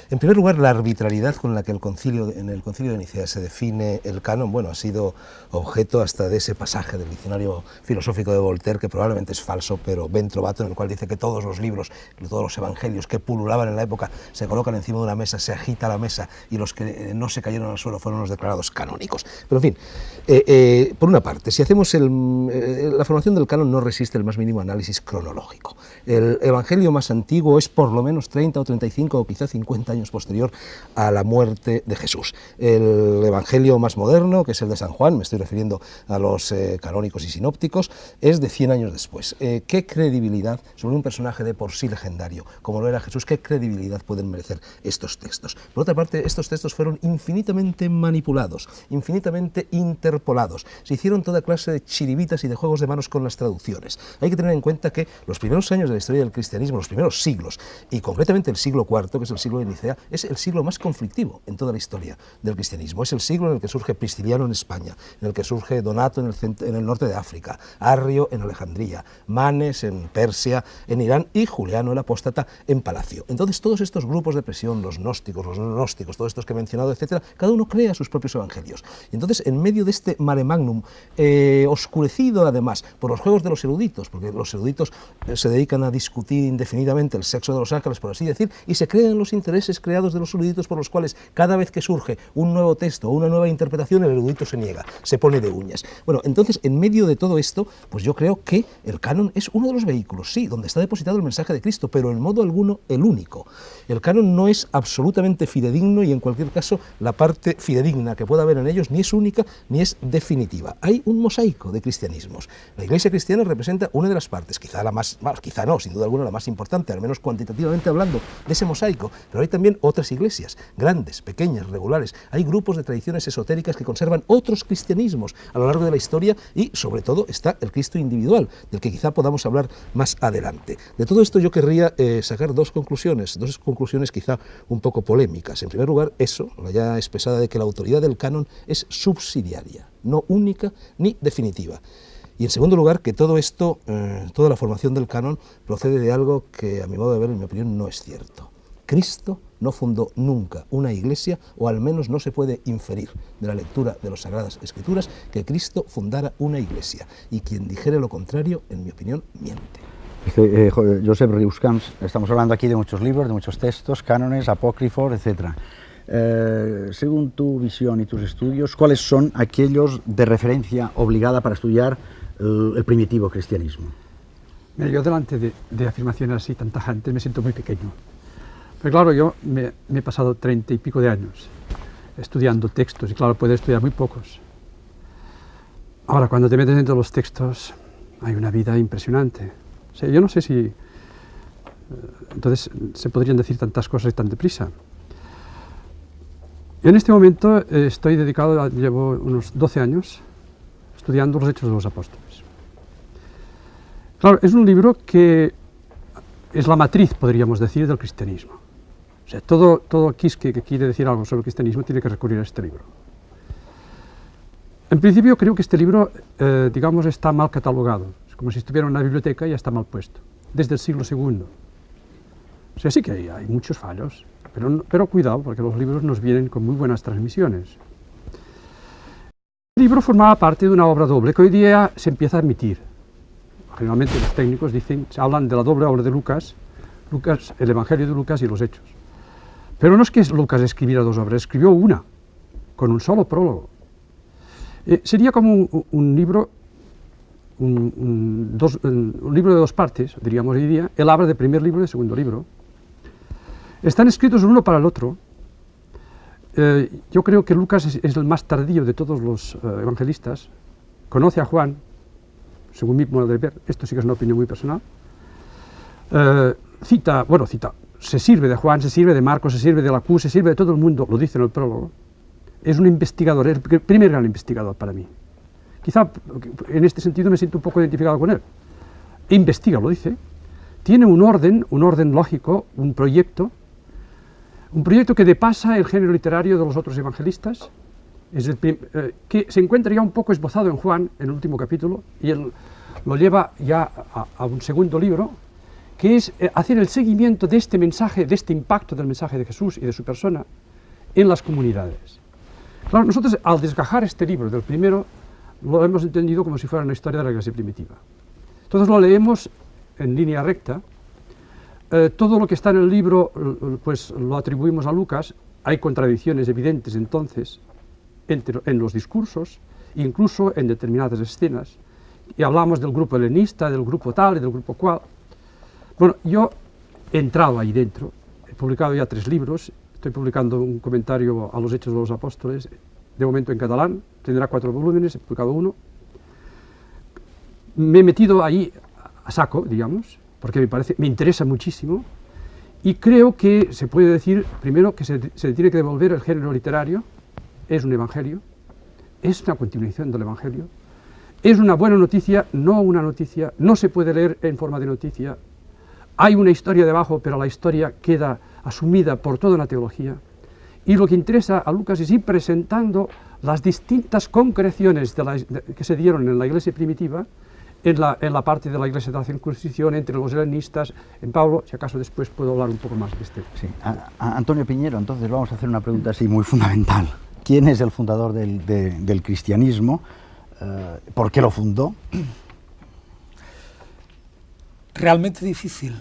En primer lugar, la arbitrariedad con la que en el Concilio de Nicea se define el canon, bueno, ha sido objeto hasta de ese pasaje del diccionario filosófico de Voltaire, que probablemente es falso, pero Ben Trovato, en el cual dice que todos los libros, todos los evangelios que pululaban en la época se colocan encima de una mesa, se agita la mesa, y los que no se cayeron al suelo fueron los declarados canónicos. Pero en fin, por una parte, si hacemos la formación del canon no resiste el más mínimo análisis cronológico. El evangelio más antiguo es por lo menos 30 o 35 o quizá 50 años posterior a la muerte de Jesús. El evangelio más moderno, que es el de San Juan, me estoy refiriendo a los canónicos y sinópticos, es de 100 años después. ¿Qué credibilidad sobre un personaje de por sí legendario, como lo era Jesús, qué credibilidad pueden merecer estos textos? Por otra parte, estos textos fueron infinitamente manipulados, infinitamente interpolados. Se hicieron toda clase de chiribitas y de juegos de manos con las traducciones. Hay que tener en cuenta que los primeros años de la historia del cristianismo, los primeros siglos, y concretamente el siglo IV, que es el siglo de Nicea, es el siglo más conflictivo en toda la historia del cristianismo. Es el siglo en el que surge Prisciliano en España, en el que surge Donato en el norte de África, Arrio en Alejandría, Manes en Persia, en Irán, y Juliano el Apóstata en Palacio. Entonces todos estos grupos de presión, los gnósticos, los no gnósticos, todos estos que he mencionado, etcétera, cada uno crea sus propios evangelios. Y entonces, en medio de este mare magnum, oscurecido además por los juegos de los eruditos, porque los eruditos se dedican a discutir indefinidamente el sexo de los ángeles, por así decir, y se crean los intereses creados de los eruditos por los cuales cada vez que surge un nuevo texto o una nueva interpretación, el erudito se niega, se pone de uñas. Bueno, entonces, en medio de todo esto, pues yo creo que el canon es uno de los vehículos, sí, donde está depositado el mensaje de Cristo, pero en modo alguno el único. El canon no es absolutamente fidedigno, y en cualquier caso la parte fidedigna que pueda haber en ellos ni es única ni es definitiva. Hay un mosaico de cristianismos. La Iglesia cristiana representa una de las partes, quizá la más, quizá no, sin duda alguna la más importante, al menos cuantitativamente hablando, de ese mosaico, pero hay también otras iglesias, grandes, pequeñas, regulares. Hay grupos de tradiciones esotéricas que conservan otros cristianismos a lo largo de la historia, y sobre todo está el Cristo individual, del que quizá podamos hablar más adelante. De todo esto yo querría sacar dos conclusiones quizá un poco polémicas. En primer lugar, la ya expresada de que la autoridad del canon es subsidiaria, no única ni definitiva. Y en segundo lugar, que todo esto, toda la formación del canon procede de algo que, a mi modo de ver, en mi opinión, no es cierto. Cristo no fundó nunca una iglesia, o al menos no se puede inferir de la lectura de las Sagradas Escrituras que Cristo fundara una iglesia. Y quien dijere lo contrario, en mi opinión, miente. Josep Rius-Camps, estamos hablando aquí de muchos libros, de muchos textos, cánones, apócrifos, etc. Según tu visión y tus estudios, ¿cuáles son aquellos de referencia obligada para estudiar el primitivo cristianismo? Mira, yo delante de afirmaciones así tan tajantes me siento muy pequeño. Pero claro, yo me he pasado 30 y pico de años estudiando textos, y claro, puedo estudiar muy pocos. Ahora, cuando te metes dentro de los textos, hay una vida impresionante. O sea, yo no sé si entonces se podrían decir tantas cosas tan deprisa. Yo en este momento estoy dedicado, llevo unos 12 años estudiando los Hechos de los Apóstoles. Claro, es un libro que es la matriz, podríamos decir, del cristianismo. O sea, todo aquí que quiere decir algo sobre el cristianismo tiene que recurrir a este libro. En principio creo que este libro, digamos, está mal catalogado. Es como si estuviera en una biblioteca y ya está mal puesto, desde el siglo II. O sea, sí que hay muchos fallos, pero cuidado, porque los libros nos vienen con muy buenas transmisiones. El libro formaba parte de una obra doble que hoy día se empieza a admitir. Generalmente los técnicos hablan de la doble obra de Lucas, el Evangelio de Lucas y los Hechos. Pero no es que Lucas escribiera dos obras, escribió una, con un solo prólogo. Sería como un libro de dos partes, diríamos hoy día. Él habla de primer libro y de segundo libro. Están escritos el uno para el otro. Yo creo que Lucas es el más tardío de todos los evangelistas. Conoce a Juan, según mi modo de ver, esto sí que es una opinión muy personal. Se sirve de Juan, se sirve de Marcos, se sirve de Lacus, se sirve de todo el mundo, lo dice en el prólogo. Es un investigador, es el primer gran investigador para mí. Quizá en este sentido me siento un poco identificado con él. Investiga, lo dice. Tiene un orden lógico, un proyecto que depasa el género literario de los otros evangelistas, que se encuentra ya un poco esbozado en Juan, en el último capítulo, y él lo lleva ya a un segundo libro, que es hacer el seguimiento de este mensaje, de este impacto del mensaje de Jesús y de su persona en las comunidades. Claro, nosotros al desgajar este libro del primero, lo hemos entendido como si fuera una historia de la Iglesia primitiva. Entonces lo leemos en línea recta. Todo lo que está en el libro pues lo atribuimos a Lucas. Hay contradicciones evidentes entonces en los discursos, incluso en determinadas escenas, y hablamos del grupo helenista, del grupo tal y del grupo cual. Bueno, yo he entrado ahí dentro, he publicado ya 3 libros, estoy publicando un comentario a los Hechos de los Apóstoles, de momento en catalán, tendrá 4 volúmenes, he publicado 1. Me he metido ahí a saco, digamos, porque me interesa muchísimo, y creo que se puede decir, primero, que se tiene que devolver el género literario. Es un evangelio, es una continuación del evangelio, es una buena noticia, no una noticia, no se puede leer en forma de noticia, hay una historia debajo, pero la historia queda asumida por toda una teología, y lo que interesa a Lucas es ir presentando las distintas concreciones que se dieron en la iglesia primitiva, en la parte de la iglesia de la circuncisión, entre los helenistas, en Pablo, si acaso después puedo hablar un poco más de este. Sí. Antonio Piñero, entonces vamos a hacer una pregunta así muy fundamental. ¿Quién es el fundador del cristianismo? ¿Por qué lo fundó? Realmente difícil.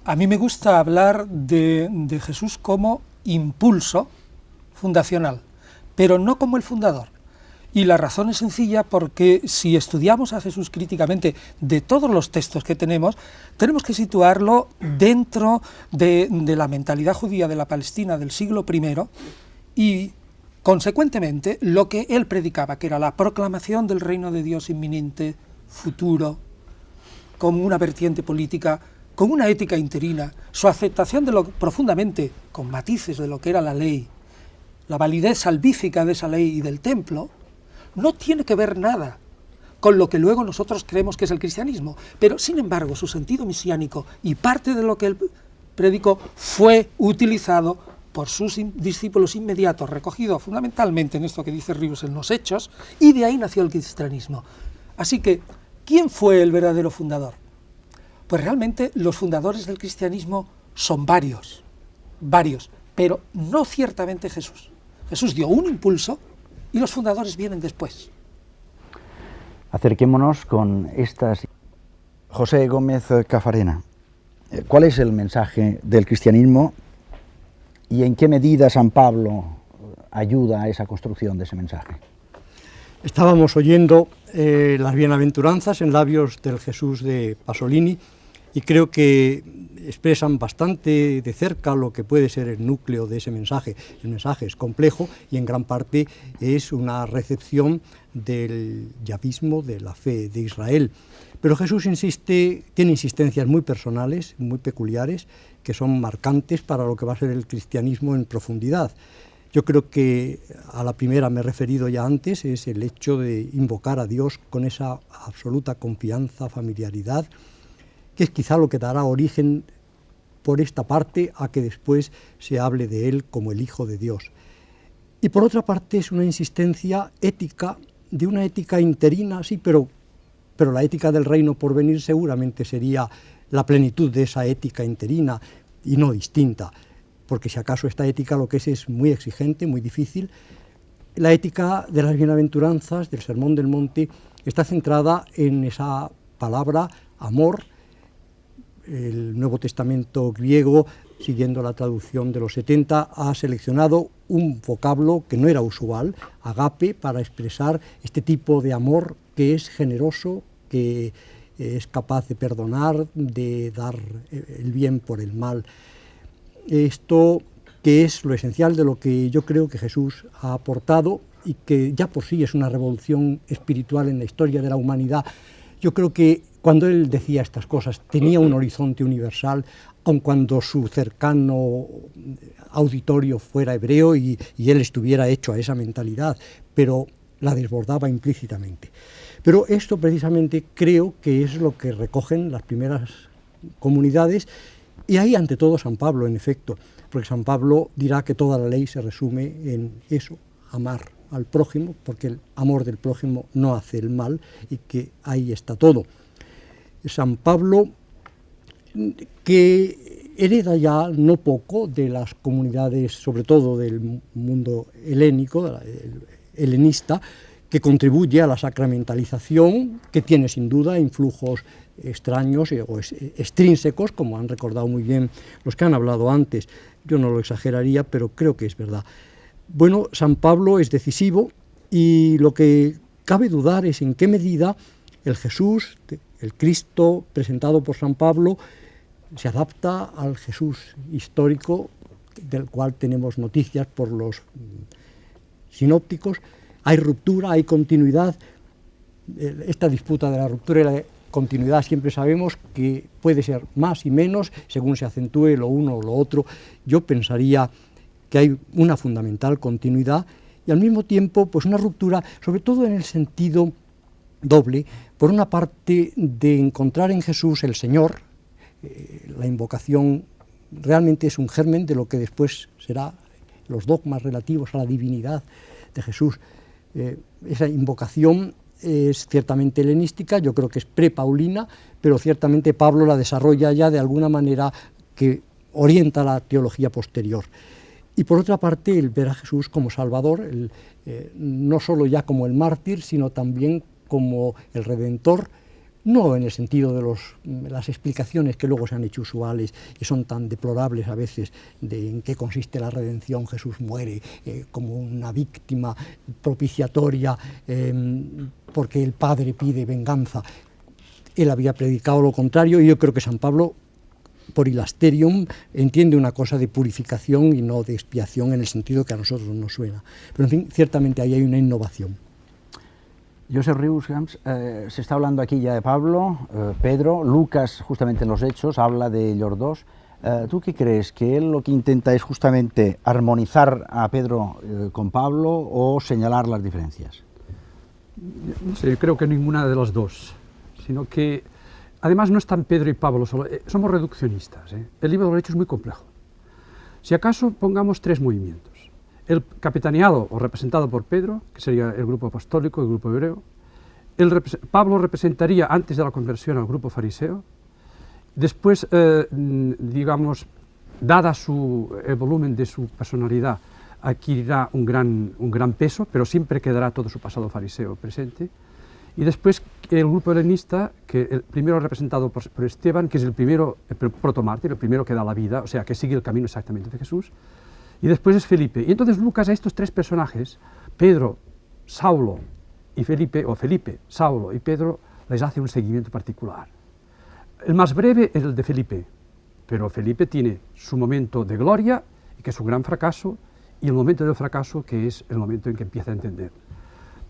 A mí me gusta hablar de Jesús como impulso fundacional, pero no como el fundador. Y la razón es sencilla, porque si estudiamos a Jesús críticamente de todos los textos que tenemos que situarlo dentro de la mentalidad judía de la Palestina del siglo I y, consecuentemente, lo que él predicaba, que era la proclamación del reino de Dios inminente, futuro, como una vertiente política, con una ética interina, su aceptación de lo profundamente, con matices de lo que era la ley, la validez salvífica de esa ley y del templo, no tiene que ver nada con lo que luego nosotros creemos que es el cristianismo, pero sin embargo su sentido mesiánico y parte de lo que él predicó fue utilizado por sus discípulos inmediatos, recogido fundamentalmente en esto que dice Rius en los Hechos, y de ahí nació el cristianismo. Así que, ¿quién fue el verdadero fundador? Pues realmente los fundadores del cristianismo son varios. varios, pero no ciertamente Jesús. Jesús dio un impulso y los fundadores vienen después. Acerquémonos con estas. José Gómez Cafarena, ¿cuál es el mensaje del cristianismo y en qué medida San Pablo ayuda a esa construcción de ese mensaje? Estábamos oyendo las bienaventuranzas en labios del Jesús de Pasolini y creo que expresan bastante de cerca lo que puede ser el núcleo de ese mensaje. El mensaje es complejo y en gran parte es una recepción del yavismo, de la fe de Israel. Pero Jesús tiene insistencias muy personales, muy peculiares, que son marcantes para lo que va a ser el cristianismo en profundidad. Yo creo que a la primera me he referido ya antes, es el hecho de invocar a Dios con esa absoluta confianza, familiaridad, que es quizá lo que dará origen por esta parte a que después se hable de él como el Hijo de Dios. Y por otra parte es una insistencia ética, de una ética interina, sí, pero la ética del reino por venir seguramente sería la plenitud de esa ética interina y no distinta, porque si acaso esta ética lo que es muy exigente, muy difícil. La ética de las bienaventuranzas, del Sermón del Monte, está centrada en esa palabra amor. El Nuevo Testamento griego, siguiendo la traducción de los 70, ha seleccionado un vocablo que no era usual, agape, para expresar este tipo de amor que es generoso, que es capaz de perdonar, de dar el bien por el mal. Esto que es lo esencial de lo que yo creo que Jesús ha aportado y que ya por sí es una revolución espiritual en la historia de la humanidad. Yo creo que cuando él decía estas cosas tenía un horizonte universal, aun cuando su cercano auditorio fuera hebreo y él estuviera hecho a esa mentalidad, pero la desbordaba implícitamente. Pero esto precisamente creo que es lo que recogen las primeras comunidades, y ahí ante todo San Pablo, en efecto, porque San Pablo dirá que toda la ley se resume en eso, amar al prójimo, porque el amor del prójimo no hace el mal y que ahí está todo. San Pablo, que hereda ya no poco de las comunidades, sobre todo del mundo helénico, helenista, que contribuye a la sacramentalización, que tiene sin duda influjos extraños o extrínsecos, como han recordado muy bien los que han hablado antes. Yo no lo exageraría, pero creo que es verdad. Bueno, San Pablo es decisivo y lo que cabe dudar es en qué medida el Jesús, el Cristo presentado por San Pablo, se adapta al Jesús histórico del cual tenemos noticias por los sinópticos. Hay ruptura, hay continuidad. Esta disputa de la ruptura y la continuidad siempre sabemos que puede ser más y menos según se acentúe lo uno o lo otro. Yo pensaría que hay una fundamental continuidad y al mismo tiempo pues una ruptura, sobre todo en el sentido doble, por una parte de encontrar en Jesús el Señor. La invocación realmente es un germen de lo que después será los dogmas relativos a la divinidad de Jesús. Esa invocación es ciertamente helenística, yo creo que es prepaulina, pero ciertamente Pablo la desarrolla ya de alguna manera que orienta la teología posterior. Y por otra parte, el ver a Jesús como Salvador, no solo ya como el mártir, sino también como el Redentor, no en el sentido de las explicaciones que luego se han hecho usuales y son tan deplorables a veces de en qué consiste la redención. Jesús muere como una víctima propiciatoria porque el Padre pide venganza. Él había predicado lo contrario y yo creo que San Pablo, por ilasterium, entiende una cosa de purificación y no de expiación en el sentido que a nosotros nos suena. Pero en fin, ciertamente ahí hay una innovación. Josep Rius-Camps, se está hablando aquí ya de Pablo, Pedro, Lucas justamente en los Hechos habla de ellos dos. ¿Tú qué crees? ¿Que él lo que intenta es justamente armonizar a Pedro con Pablo o señalar las diferencias? No sé, yo creo que ninguna de las dos, sino que además no están Pedro y Pablo solo, somos reduccionistas. El libro de los Hechos es muy complejo. Si acaso pongamos tres movimientos. El capitaneado o representado por Pedro, que sería el grupo apostólico, el grupo hebreo. Pablo representaría antes de la conversión al grupo fariseo. Después, digamos, dada el volumen de su personalidad, adquirirá un gran peso, pero siempre quedará todo su pasado fariseo presente. Y después el grupo helenista, que el primero representado por Esteban, que es el protomártir, el primero que da la vida, o sea, que sigue el camino exactamente de Jesús. Y después es Felipe. Y entonces Lucas a estos tres personajes, Pedro, Saulo y Felipe, o Felipe, Saulo y Pedro, les hace un seguimiento particular. El más breve es el de Felipe, pero Felipe tiene su momento de gloria, que es un gran fracaso, y el momento del fracaso, que es el momento en que empieza a entender.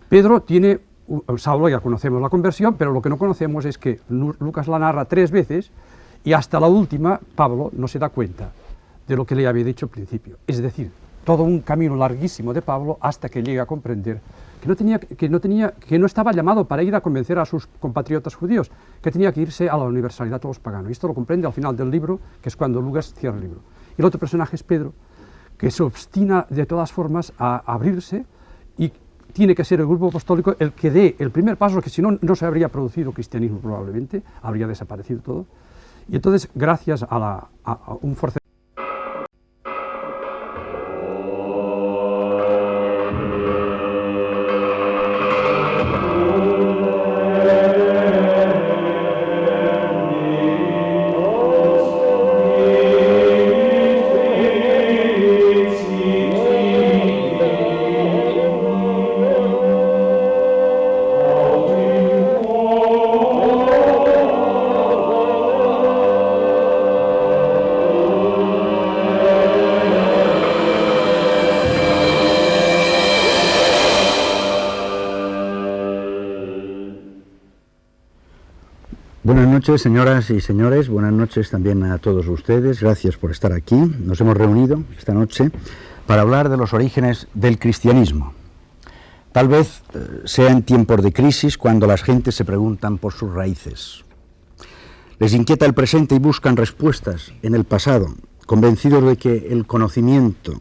Pedro tiene, Saulo ya conocemos la conversión, pero lo que no conocemos es que Lucas la narra 3 veces, y hasta la última, Pablo no se da cuenta de lo que le había dicho al principio. Es decir, todo un camino larguísimo de Pablo hasta que llega a comprender que no estaba llamado para ir a convencer a sus compatriotas judíos, que tenía que irse a la universalidad de todos los paganos. Y esto lo comprende al final del libro, que es cuando Lucas cierra el libro. Y el otro personaje es Pedro, que se obstina de todas formas a abrirse, y tiene que ser el grupo apostólico el que dé el primer paso, que si no, no se habría producido cristianismo probablemente, habría desaparecido todo. Y entonces, gracias a un forcejeo. Buenas noches, señoras y señores, buenas noches también a todos ustedes, gracias por estar aquí. Nos hemos reunido esta noche para hablar de los orígenes del cristianismo. Tal vez sea en tiempos de crisis cuando las gentes se preguntan por sus raíces. Les inquieta el presente y buscan respuestas en el pasado, convencidos de que el conocimiento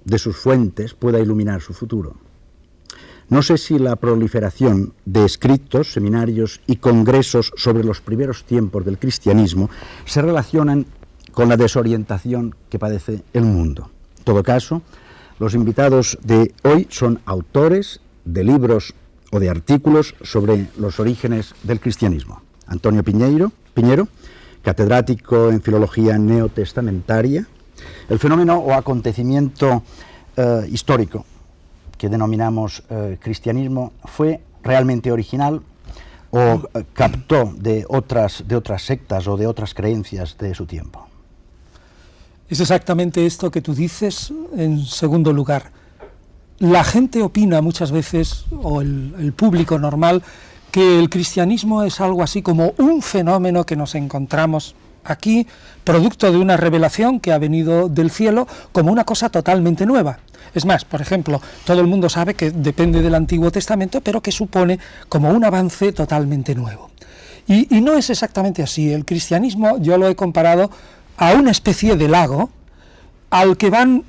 de sus fuentes pueda iluminar su futuro. No sé si la proliferación de escritos, seminarios y congresos sobre los primeros tiempos del cristianismo se relacionan con la desorientación que padece el mundo. En todo caso, los invitados de hoy son autores de libros o de artículos sobre los orígenes del cristianismo. Antonio Piñero, catedrático en Filología Neotestamentaria. El fenómeno o acontecimiento histórico que denominamos cristianismo, ¿fue realmente original o captó de otras sectas o de otras creencias de su tiempo? Es exactamente esto que tú dices. En segundo lugar, la gente opina muchas veces, o el público normal, que el cristianismo es algo así como un fenómeno que nos encontramos aquí, producto de una revelación que ha venido del cielo, como una cosa totalmente nueva. Es más, por ejemplo, todo el mundo sabe que depende del Antiguo Testamento, pero que supone como un avance totalmente nuevo. Y no es exactamente así. El cristianismo yo lo he comparado a una especie de lago al que van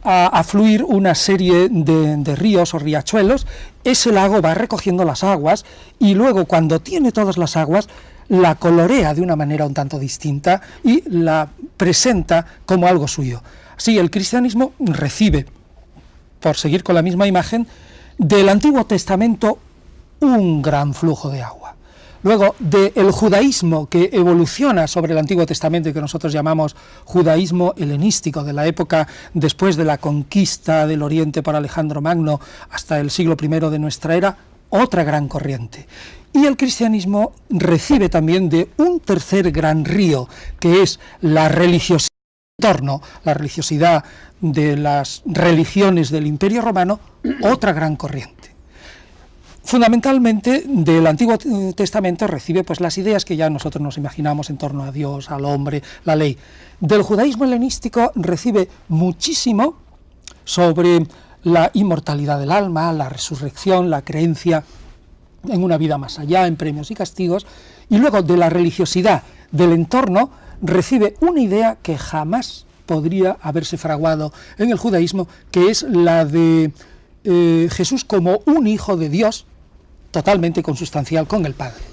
a fluir una serie de ríos o riachuelos. Ese lago va recogiendo las aguas y luego, cuando tiene todas las aguas, la colorea de una manera un tanto distinta y la presenta como algo suyo. Sí, el cristianismo recibe, por seguir con la misma imagen, del Antiguo Testamento un gran flujo de agua. Luego, del judaísmo que evoluciona sobre el Antiguo Testamento y que nosotros llamamos judaísmo helenístico, de la época después de la conquista del Oriente por Alejandro Magno hasta el siglo I de nuestra era, otra gran corriente. Y el cristianismo recibe también de un tercer gran río, que es la religiosidad, la religiosidad de las religiones del Imperio Romano, otra gran corriente. Fundamentalmente del Antiguo Testamento recibe pues las ideas que ya nosotros nos imaginamos en torno a Dios, al hombre, la ley. Del judaísmo helenístico recibe muchísimo sobre la inmortalidad del alma, la resurrección, la creencia en una vida más allá, en premios y castigos, y luego de la religiosidad del entorno recibe una idea que jamás podría haberse fraguado en el judaísmo, que es la de Jesús como un hijo de Dios, totalmente consustancial con el Padre.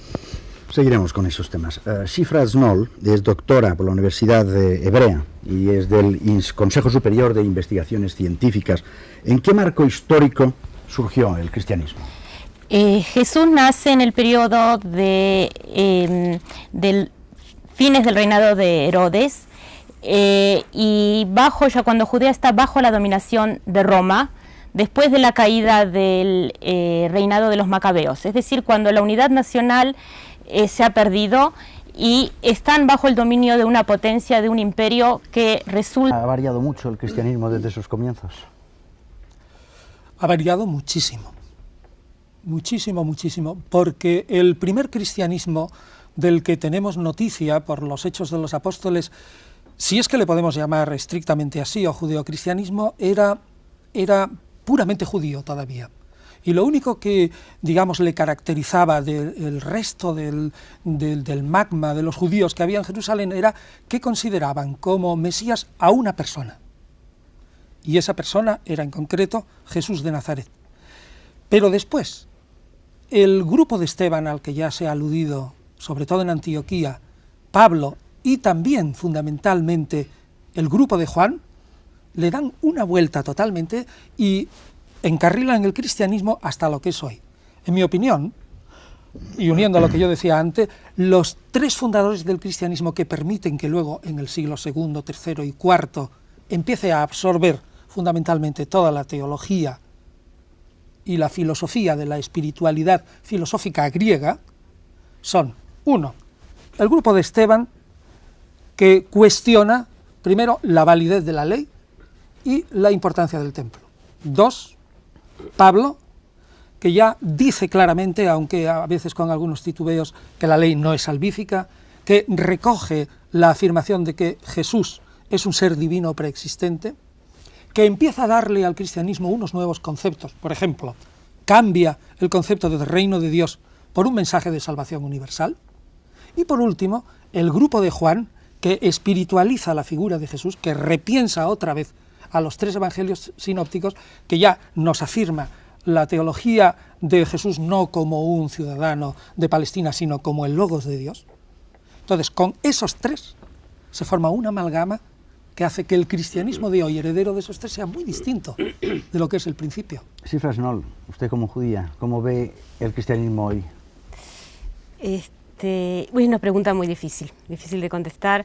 Seguiremos con esos temas. Shifra Snoll es doctora por la Universidad Hebrea y es del Consejo Superior de Investigaciones Científicas. ¿En qué marco histórico surgió el cristianismo? Jesús nace en el periodo de fines del reinado de Herodes y ya cuando Judea está bajo la dominación de Roma, después de la caída del reinado de los Macabeos, es decir, cuando la unidad nacional se ha perdido y están bajo el dominio de una potencia, de un imperio que resulta... ¿Ha variado mucho el cristianismo desde sus comienzos? Ha variado muchísimo, muchísimo, porque el primer cristianismo del que tenemos noticia por los Hechos de los Apóstoles, si es que le podemos llamar estrictamente así, o judeocristianismo, era puramente judío todavía. Y lo único que, digamos, le caracterizaba del resto del magma de los judíos que había en Jerusalén era que consideraban como Mesías a una persona. Y esa persona era en concreto Jesús de Nazaret. Pero después, el grupo de Esteban al que ya se ha aludido, sobre todo en Antioquía, Pablo y también fundamentalmente el grupo de Juan, le dan una vuelta totalmente y encarrilan el cristianismo hasta lo que es hoy. En mi opinión, y uniendo a lo que yo decía antes, los tres fundadores del cristianismo que permiten que luego en el siglo II, III y IV empiece a absorber fundamentalmente toda la teología y la filosofía de la espiritualidad filosófica griega, son, uno, el grupo de Esteban, que cuestiona, primero, la validez de la ley y la importancia del templo. Dos, Pablo, que ya dice claramente, aunque a veces con algunos titubeos, que la ley no es salvífica, que recoge la afirmación de que Jesús es un ser divino preexistente, que empieza a darle al cristianismo unos nuevos conceptos. Por ejemplo, cambia el concepto de reino de Dios por un mensaje de salvación universal. Y por último, el grupo de Juan, que espiritualiza la figura de Jesús, que repiensa otra vez a los tres evangelios sinópticos, que ya nos afirma la teología de Jesús no como un ciudadano de Palestina, sino como el Logos de Dios. Entonces, con esos tres se forma una amalgama que hace que el cristianismo de hoy, heredero de esos tres, sea muy distinto de lo que es el principio. Shifra Snoll, usted como judía, ¿cómo ve el cristianismo hoy? Es una pregunta muy difícil de contestar.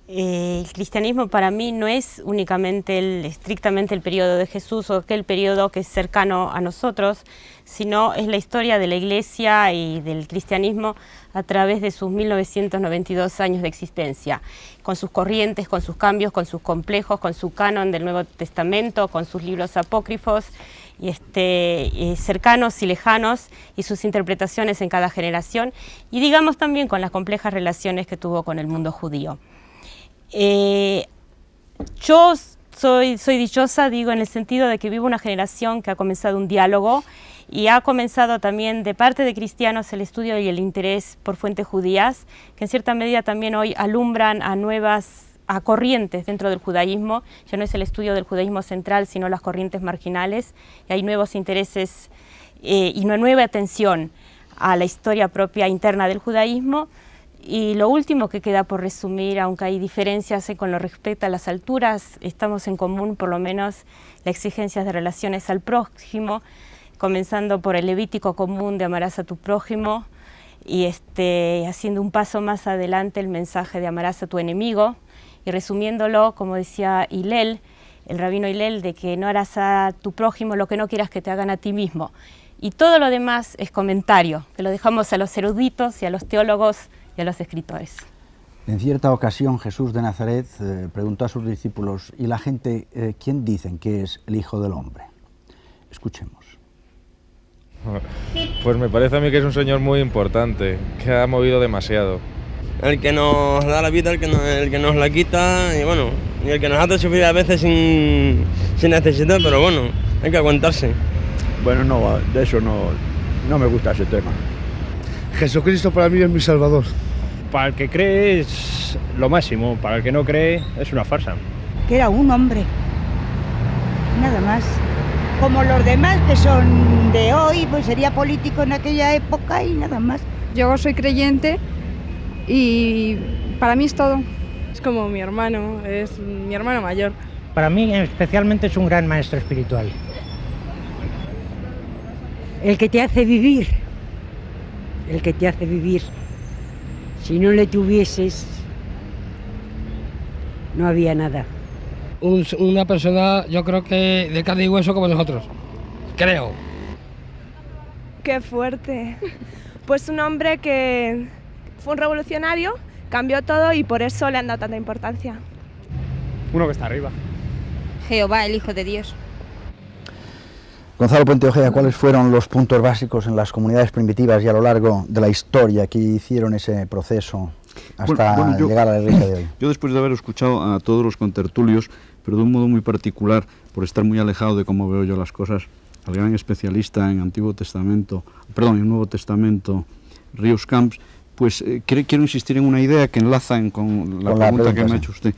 El cristianismo para mí no es únicamente estrictamente el periodo de Jesús o aquel periodo que es cercano a nosotros, sino es la historia de la Iglesia y del cristianismo a través de sus 1992 años de existencia, con sus corrientes, con sus cambios, con sus complejos, con su canon del Nuevo Testamento, con sus libros apócrifos, y cercanos y lejanos, y sus interpretaciones en cada generación, y digamos también con las complejas relaciones que tuvo con el mundo judío. Yo soy dichosa, digo, en el sentido de que vivo una generación que ha comenzado un diálogo y ha comenzado también de parte de cristianos el estudio y el interés por fuentes judías, que en cierta medida también hoy alumbran a corrientes dentro del judaísmo. Ya no es el estudio del judaísmo central, sino las corrientes marginales, y hay nuevos intereses y una nueva atención a la historia propia interna del judaísmo. Y lo último que queda por resumir, aunque hay diferencias con lo respecto a las alturas, estamos en común por lo menos las exigencias de relaciones al prójimo, comenzando por el levítico común de amarás a tu prójimo y haciendo un paso más adelante el mensaje de amarás a tu enemigo, y resumiéndolo, como decía Hillel, el rabino Hillel, de que no harás a tu prójimo lo que no quieras que te hagan a ti mismo. Y todo lo demás es comentario, que lo dejamos a los eruditos y a los teólogos y a los escritores. En cierta ocasión Jesús de Nazaret preguntó a sus discípulos: ¿y la gente quién dicen que es el Hijo del Hombre? Escuchemos. Pues me parece a mí que es un señor muy importante, que ha movido demasiado. El que nos da la vida, el que nos la quita, y bueno, y el que nos hace sufrir a veces sin necesidad, pero bueno, hay que aguantarse. Bueno, no, de eso no me gusta ese tema. Jesucristo para mí es mi Salvador. Para el que cree es lo máximo, para el que no cree es una farsa. Que era un hombre, nada más. Como los demás que son de hoy, pues sería político en aquella época y nada más. Yo soy creyente y para mí es todo. Es como mi hermano, es mi hermano mayor. Para mí especialmente es un gran maestro espiritual. El que te hace vivir, el que te hace vivir. Si no le tuvieses, no había nada. Una persona, yo creo que de carne y hueso como nosotros, creo. ¡Qué fuerte! Pues un hombre que fue un revolucionario, cambió todo y por eso le han dado tanta importancia. Uno que está arriba. Jehová, el Hijo de Dios. Gonzalo Puente Ojea, ¿cuáles fueron los puntos básicos en las comunidades primitivas y a lo largo de la historia que hicieron ese proceso hasta llegar a la iglesia de hoy? Yo, después de haber escuchado a todos los contertulios, pero de un modo muy particular, por estar muy alejado de cómo veo yo las cosas, al gran especialista en Nuevo Testamento, Ríos Camps, pues quiero insistir en una idea que enlaza con la pregunta que me ha hecho usted.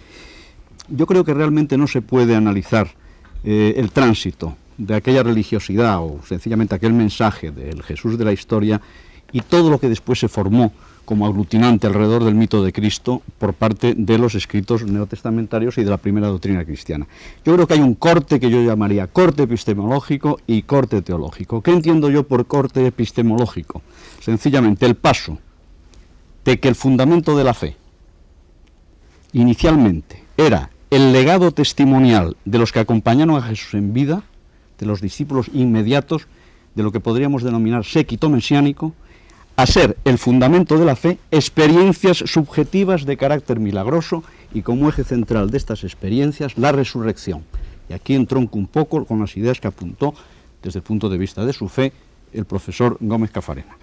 Yo creo que realmente no se puede analizar el tránsito de aquella religiosidad o sencillamente aquel mensaje del Jesús de la historia y todo lo que después se formó como aglutinante alrededor del mito de Cristo por parte de los escritos neotestamentarios y de la primera doctrina cristiana. Yo creo que hay un corte que yo llamaría corte epistemológico y corte teológico. ¿Qué entiendo yo por corte epistemológico? Sencillamente el paso de que el fundamento de la fe inicialmente era el legado testimonial de los que acompañaron a Jesús en vida, de los discípulos inmediatos, de lo que podríamos denominar séquito mesiánico, a ser el fundamento de la fe, experiencias subjetivas de carácter milagroso y como eje central de estas experiencias, la resurrección. Y aquí entronco un poco con las ideas que apuntó desde el punto de vista de su fe el profesor Gómez Cafarena.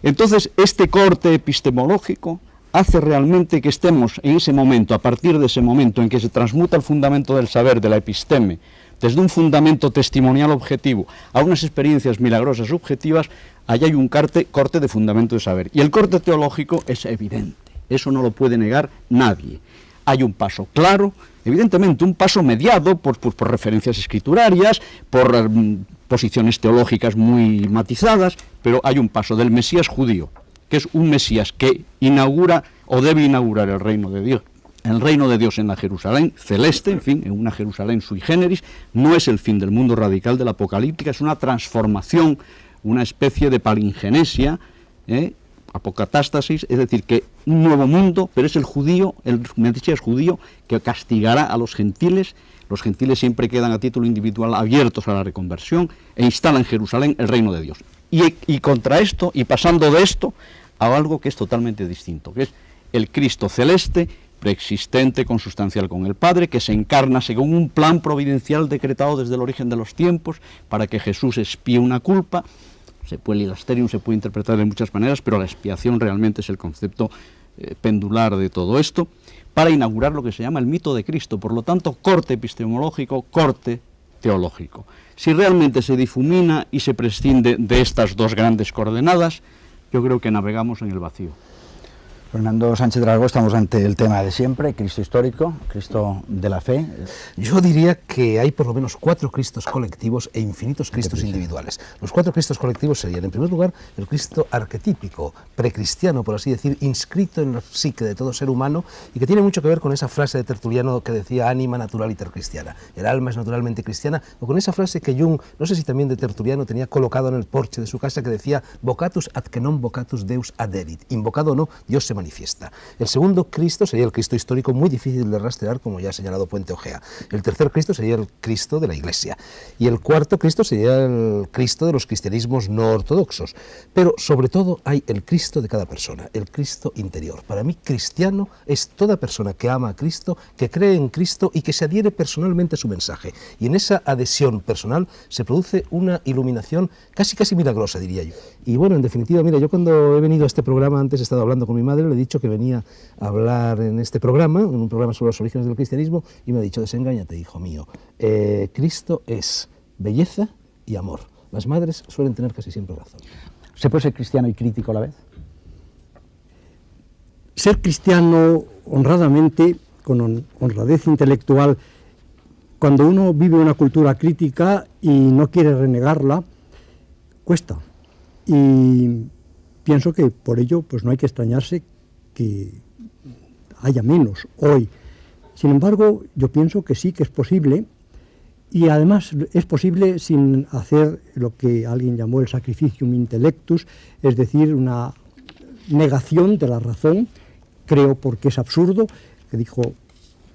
Entonces, este corte epistemológico hace realmente que estemos en ese momento, a partir de ese momento en que se transmuta el fundamento del saber, de la episteme, desde un fundamento testimonial objetivo a unas experiencias milagrosas subjetivas, allá hay un corte de fundamento de saber. Y el corte teológico es evidente, eso no lo puede negar nadie. Hay un paso claro, evidentemente un paso mediado por referencias escriturarias, por posiciones teológicas muy matizadas, pero hay un paso del Mesías judío, que es un Mesías que inaugura o debe inaugurar el reino de Dios. El reino de Dios en la Jerusalén celeste, en fin, en una Jerusalén sui generis, no es el fin del mundo radical de la apocalíptica, es una transformación, una especie de palingenesia, apocatástasis, es decir, que un nuevo mundo, pero es el judío, el Mesías judío, que castigará a los gentiles. Los gentiles siempre quedan a título individual abiertos a la reconversión e instala en Jerusalén el reino de Dios. Y contra esto, y pasando de esto, a algo que es totalmente distinto, que es el Cristo celeste, preexistente, consustancial con el Padre, que se encarna según un plan providencial decretado desde el origen de los tiempos, para que Jesús expíe una culpa. El ilasterium se puede interpretar de muchas maneras, pero la expiación realmente es el concepto pendular de todo esto, para inaugurar lo que se llama el mito de Cristo. Por lo tanto, corte epistemológico, corte teológico. Si realmente se difumina y se prescinde de estas dos grandes coordenadas, yo creo que navegamos en el vacío. Fernando Sánchez Dragó, estamos ante el tema de siempre, Cristo histórico, Cristo de la fe. Yo diría que hay por lo menos 4 Cristos colectivos e infinitos Cristos individuales. Los 4 Cristos colectivos serían, en primer lugar, el Cristo arquetípico, precristiano, por así decir, inscrito en la psique de todo ser humano y que tiene mucho que ver con esa frase de Tertuliano que decía anima naturaliter cristiana, el alma es naturalmente cristiana, o con esa frase que Jung, no sé si también de Tertuliano, tenía colocado en el porche de su casa que decía vocatus ad que non vocatus Deus aderit, invocado o no, Dios se manifiesta. El segundo Cristo sería el Cristo histórico, muy difícil de rastrear, como ya ha señalado Puente Ojea. El tercer Cristo sería el Cristo de la Iglesia. Y el cuarto Cristo sería el Cristo de los cristianismos no ortodoxos. Pero sobre todo hay el Cristo de cada persona, el Cristo interior. Para mí, cristiano es toda persona que ama a Cristo, que cree en Cristo y que se adhiere personalmente a su mensaje. Y en esa adhesión personal se produce una iluminación casi milagrosa, diría yo. Y bueno, en definitiva, mira, yo cuando he venido a este programa, antes he estado hablando con mi madre, le he dicho que venía a hablar en este programa, en un programa sobre los orígenes del cristianismo, y me ha dicho, desengáñate, hijo mío, Cristo es belleza y amor. Las madres suelen tener casi siempre razón. ¿Se puede ser cristiano y crítico a la vez? Ser cristiano honradamente, con honradez intelectual, cuando uno vive una cultura crítica y no quiere renegarla, cuesta. Y pienso que por ello pues no hay que extrañarse que haya menos hoy. Sin embargo, yo pienso que sí que es posible, y además es posible sin hacer lo que alguien llamó el sacrificium intellectus, es decir, una negación de la razón, creo porque es absurdo, que dijo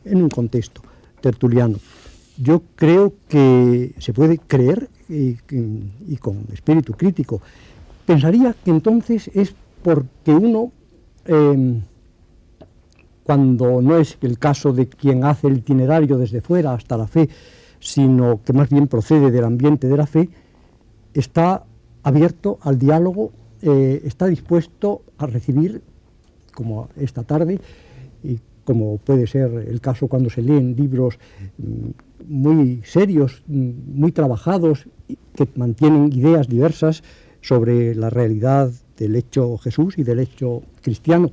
en un contexto Tertuliano. Yo creo que se puede creer y con espíritu crítico. Pensaría que entonces es porque uno, cuando no es el caso de quien hace el itinerario desde fuera hasta la fe, sino que más bien procede del ambiente de la fe, está abierto al diálogo, está dispuesto a recibir, como esta tarde, y como puede ser el caso cuando se leen libros muy serios, muy trabajados, que mantienen ideas diversas sobre la realidad del hecho Jesús y del hecho cristiano.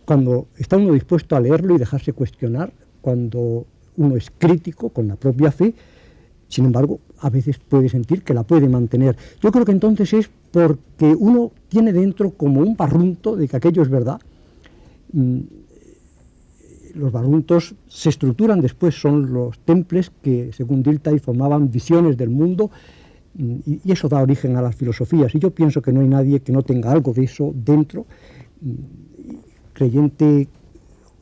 Cuando está uno dispuesto a leerlo y dejarse cuestionar, cuando uno es crítico con la propia fe, sin embargo, a veces puede sentir que la puede mantener. Yo creo que entonces es porque uno tiene dentro como un barrunto de que aquello es verdad. Los barruntos se estructuran después, son los temples que, según Dilthey, formaban visiones del mundo, y eso da origen a las filosofías. Y yo pienso que no hay nadie que no tenga algo de eso dentro, creyente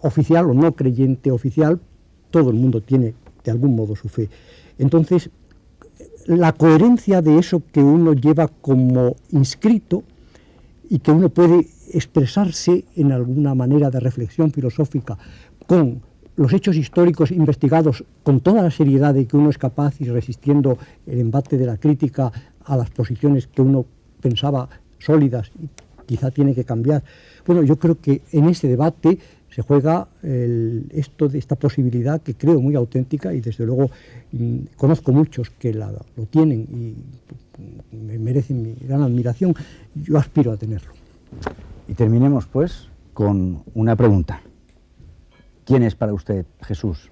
oficial o no creyente oficial, todo el mundo tiene de algún modo su fe. Entonces, la coherencia de eso que uno lleva como inscrito y que uno puede expresarse en alguna manera de reflexión filosófica con los hechos históricos investigados con toda la seriedad de que uno es capaz y resistiendo el embate de la crítica a las posiciones que uno pensaba sólidas y quizá tiene que cambiar. Bueno, yo creo que en ese debate se juega esta posibilidad que creo muy auténtica, y desde luego conozco muchos que lo tienen y me merecen mi gran admiración. Yo aspiro a tenerlo. Y terminemos pues con una pregunta. ¿Quién es para usted Jesús?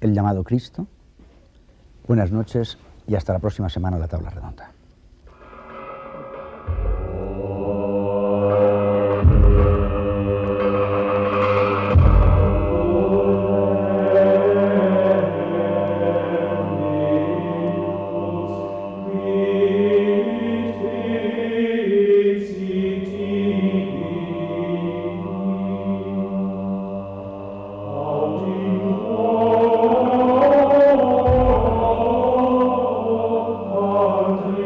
¿El llamado Cristo? Buenas noches y hasta la próxima semana en la Tabla Redonda. Amen.